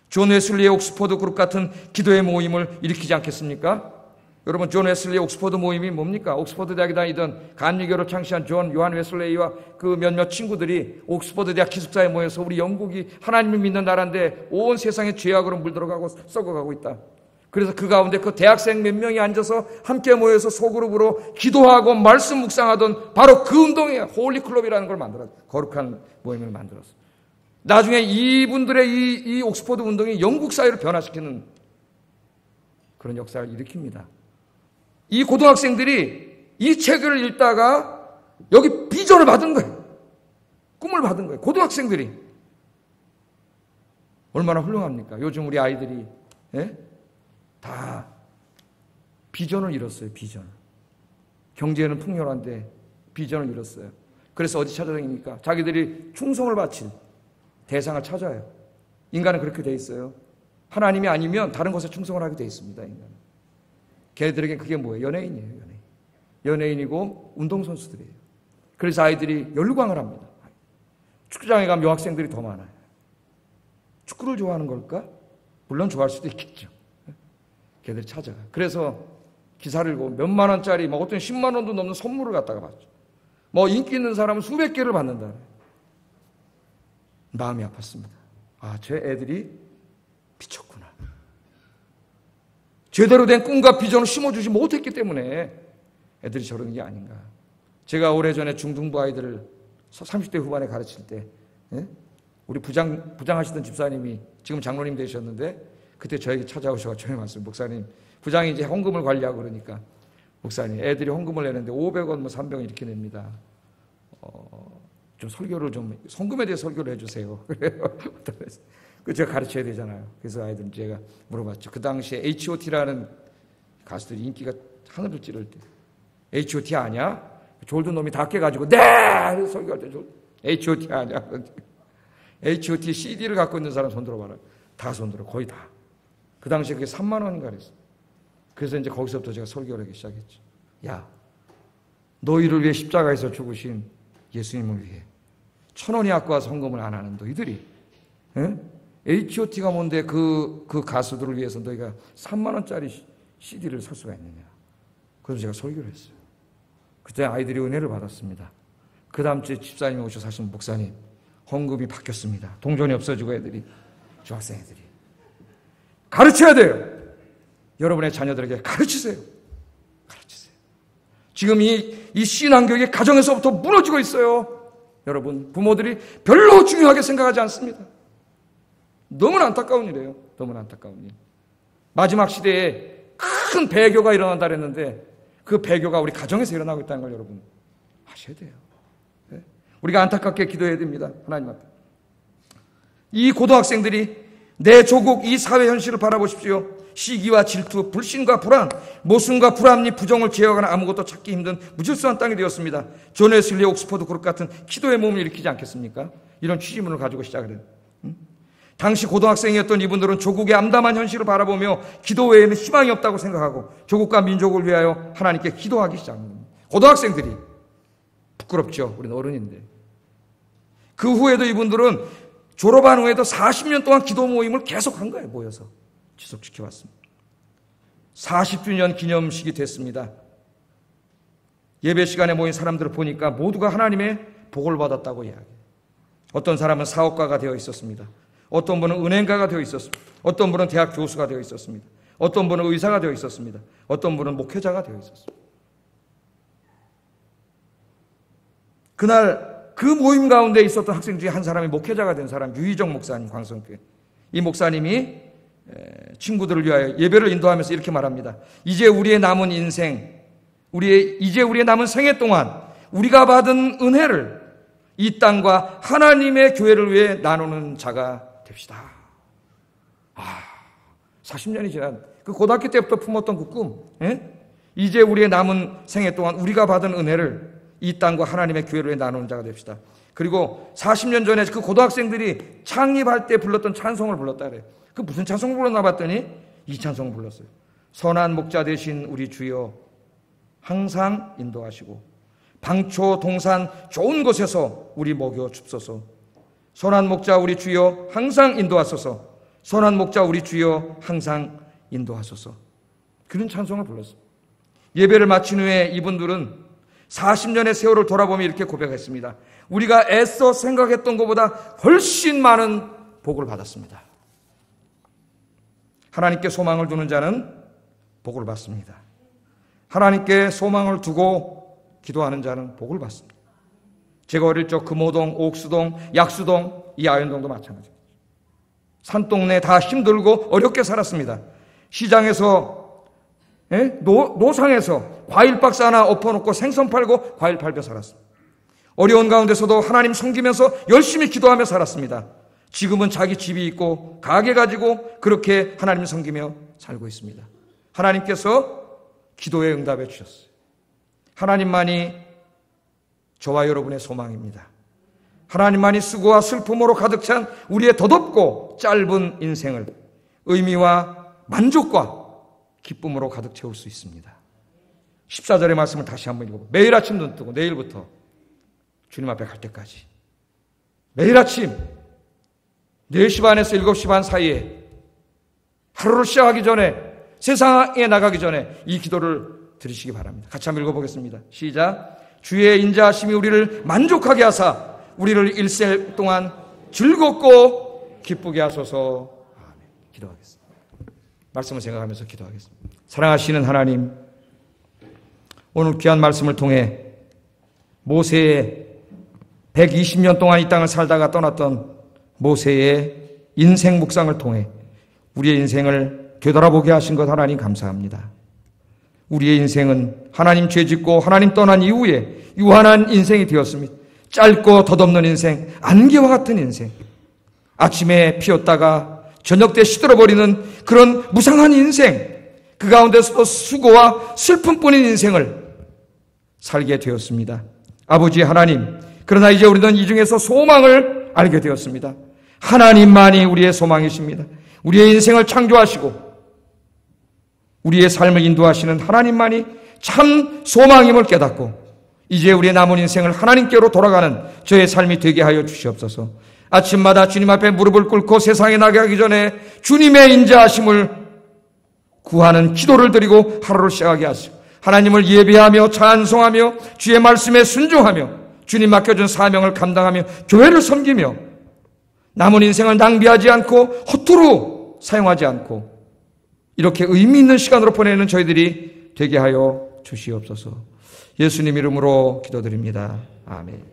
존 웨슬리의 옥스퍼드 그룹 같은 기도의 모임을 일으키지 않겠습니까? 여러분, 존 웨슬리의 옥스퍼드 모임이 뭡니까? 옥스퍼드 대학에 다니던 감리교를 창시한 요한 웨슬레이와 그 몇몇 친구들이 옥스퍼드 대학 기숙사에 모여서 우리 영국이 하나님을 믿는 나라인데 온 세상에 죄악으로 물들어가고 썩어가고 있다. 그래서 그 가운데 그 대학생 몇 명이 앉아서 함께 모여서 소그룹으로 기도하고 말씀 묵상하던 바로 그 운동이에요. 홀리클럽이라는 걸 만들었어요. 거룩한 모임을 만들었어요. 나중에 이분들의 이 옥스퍼드 운동이 영국 사회를 변화시키는 그런 역사를 일으킵니다. 이 고등학생들이 이 책을 읽다가 여기 비전을 받은 거예요. 꿈을 받은 거예요. 고등학생들이. 얼마나 훌륭합니까? 요즘 우리 아이들이 다 비전을 잃었어요. 비전. 경제는 풍요한데 비전을 잃었어요. 그래서 어디 찾아다닙니까? 자기들이 충성을 바칠 대상을 찾아요. 인간은 그렇게 돼 있어요. 하나님이 아니면 다른 것에 충성을 하게 돼 있습니다. 인간은. 걔네들에게 그게 뭐예요? 연예인이에요. 연예인. 연예인이고 운동선수들이에요. 그래서 아이들이 열광을 합니다. 축구장에 가면 여학생들이 더 많아요. 축구를 좋아하는 걸까? 물론 좋아할 수도 있겠죠. 걔들이 찾아가. 그래서 기사를 보고 몇만 원짜리, 어떤 10만 원도 넘는 선물을 갖다가 받죠. 인기 있는 사람은 수백 개를 받는다. 마음이 아팠습니다. 아, 제 애들이 미쳤구나. 제대로 된 꿈과 비전을 심어주지 못했기 때문에 애들이 저러는 게 아닌가. 제가 오래전에 중등부 아이들을 30대 후반에 가르칠 때, 우리 부장하시던 집사님이 지금 장로님 되셨는데, 그때 저에게 찾아오셔서 저희 말씀, 목사님, 부장이 이제 헌금을 관리하고 그러니까, 목사님, 애들이 헌금을 내는데 500원, 300원 이렇게 냅니다. 좀 설교를 헌금에 대해 설교를 해주세요. 그래요. 그 제가 가르쳐야 되잖아요. 그래서 아이들 제가 물어봤죠. 그 당시에 H.O.T라는 가수들이 인기가 하늘을 찌를 때, H.O.T 아냐? 졸든 놈이 다 깨가지고, 네! 설교할 때 H.O.T 아냐? H.O.T CD를 갖고 있는 사람 손 들어봐라. 다 손 들어. 거의 다. 그 당시에 그게 3만 원인가 그랬어. 그래서 이제 거기서부터 제가 설교를 하기 시작했죠. 야, 너희를 위해 십자가에서 죽으신 예수님을 위해 1,000원이 갖고 와서 헌금을 안 하는 너희들이, H.O.T가 뭔데 그 가수들을 위해서 너희가 3만 원짜리 CD를 살 수가 있느냐. 그래서 제가 설교를 했어요. 그때 아이들이 은혜를 받았습니다. 그 다음 주에 집사님이 오셔서 하신 목사님, 헌금이 바뀌었습니다. 동전이 없어지고 애들이, 중학생 애들이. 가르쳐야 돼요. 여러분의 자녀들에게 가르치세요. 가르치세요. 지금 이 신앙교육이 가정에서부터 무너지고 있어요. 여러분, 부모들이 별로 중요하게 생각하지 않습니다. 너무나 안타까운 일이에요. 너무나 안타까운 일. 마지막 시대에 큰 배교가 일어난다 그랬는데 그 배교가 우리 가정에서 일어나고 있다는 걸 여러분 아셔야 돼요. 네? 우리가 안타깝게 기도해야 됩니다. 하나님 앞에. 이 고등학생들이 내 조국 이 사회 현실을 바라보십시오. 시기와 질투, 불신과 불안, 모순과 불합리, 부정을 제어하거나 아무것도 찾기 힘든 무질서한 땅이 되었습니다. 존 웨슬리 옥스퍼드 그룹 같은 기도의 몸을 일으키지 않겠습니까? 이런 취지문을 가지고 시작을 해요. 당시 고등학생이었던 이분들은 조국의 암담한 현실을 바라보며 기도 외에는 희망이 없다고 생각하고 조국과 민족을 위하여 하나님께 기도하기 시작합니다. 고등학생들이 부끄럽죠. 우리는 어른인데. 그 후에도 이분들은 졸업한 후에도 40년 동안 기도 모임을 계속한 거예요. 모여서 지속시켜왔습니다. 40주년 기념식이 됐습니다. 예배 시간에 모인 사람들을 보니까 모두가 하나님의 복을 받았다고 이야기해요. 어떤 사람은 사업가가 되어 있었습니다. 어떤 분은 은행가가 되어 있었습니다. 어떤 분은 대학 교수가 되어 있었습니다. 어떤 분은 의사가 되어 있었습니다. 어떤 분은 목회자가 되어 있었습니다. 그날 그 모임 가운데 있었던 학생 중에 한 사람이 목회자가 된 사람, 유희정 목사님, 광성교회. 이 목사님이 친구들을 위하여 예배를 인도하면서 이렇게 말합니다. 이제 우리의 남은 인생, 이제 우리의 남은 생애 동안 우리가 받은 은혜를 이 땅과 하나님의 교회를 위해 나누는 자가 됩시다. 40년이 지난 그 고등학교 때부터 품었던 그 꿈, 이제 우리의 남은 생애 동안 우리가 받은 은혜를 이 땅과 하나님의 교회를 위해 나누는 자가 됩시다. 그리고 40년 전에 그 고등학생들이 창립할 때 불렀던 찬송을 불렀다 그래요. 그 무슨 찬송을 불렀나 봤더니 이 찬송을 불렀어요. 선한 목자 되신 우리 주여 항상 인도하시고 방초 동산 좋은 곳에서 우리 먹여 줍소서. 선한 목자 우리 주여 항상 인도하소서. 선한 목자 우리 주여 항상 인도하소서. 그런 찬송을 불렀어요. 예배를 마친 후에 이분들은 40년의 세월을 돌아보며 이렇게 고백했습니다. 우리가 애써 생각했던 것보다 훨씬 많은 복을 받았습니다. 하나님께 소망을 두는 자는 복을 받습니다. 하나님께 소망을 두고 기도하는 자는 복을 받습니다. 제가 어릴 적 금호동, 옥수동, 약수동, 이 아현동도 마찬가지입니다. 산동네 다 힘들고 어렵게 살았습니다. 시장에서, 노상에서 과일 박스 하나 엎어놓고 생선 팔고 과일 팔며 살았습니다. 어려운 가운데서도 하나님 섬기면서 열심히 기도하며 살았습니다. 지금은 자기 집이 있고 가게 가지고 그렇게 하나님 섬기며 살고 있습니다. 하나님께서 기도에 응답해 주셨어요. 하나님만이 저와 여러분의 소망입니다. 하나님만이 수고와 슬픔으로 가득 찬 우리의 더덥고 짧은 인생을 의미와 만족과 기쁨으로 가득 채울 수 있습니다. 14절의 말씀을 다시 한번 읽어보고, 매일 아침 눈 뜨고 내일부터 주님 앞에 갈 때까지 매일 아침 4시 반에서 7시 반 사이에 하루를 시작하기 전에, 세상에 나가기 전에 이 기도를 드리시기 바랍니다. 같이 한번 읽어보겠습니다. 시작. 주의 인자하심이 우리를 만족하게 하사 우리를 일생 동안 즐겁고 기쁘게 하소서. 아멘. 기도하겠습니다. 말씀을 생각하면서 기도하겠습니다. 사랑하시는 하나님, 오늘 귀한 말씀을 통해 모세의 120년 동안 이 땅을 살다가 떠났던 모세의 인생 묵상을 통해 우리의 인생을 되돌아보게 하신 것 하나님 감사합니다. 우리의 인생은 하나님 죄짓고 하나님 떠난 이후에 유한한 인생이 되었습니다. 짧고 덧없는 인생, 안개와 같은 인생, 아침에 피었다가 저녁 때 시들어버리는 그런 무상한 인생, 그 가운데서도 수고와 슬픔뿐인 인생을 살게 되었습니다. 아버지 하나님, 그러나 이제 우리는 이 중에서 소망을 알게 되었습니다. 하나님만이 우리의 소망이십니다. 우리의 인생을 창조하시고 우리의 삶을 인도하시는 하나님만이 참 소망임을 깨닫고 이제 우리의 남은 인생을 하나님께로 돌아가는 저의 삶이 되게 하여 주시옵소서. 아침마다 주님 앞에 무릎을 꿇고 세상에 나가기 전에 주님의 인자하심을 구하는 기도를 드리고 하루를 시작하게 하시고 하나님을 예배하며 찬송하며 주의 말씀에 순종하며 주님 맡겨준 사명을 감당하며 교회를 섬기며 남은 인생을 낭비하지 않고 허투루 사용하지 않고 이렇게 의미 있는 시간으로 보내는 저희들이 되게 하여 주시옵소서. 예수님 이름으로 기도드립니다. 아멘.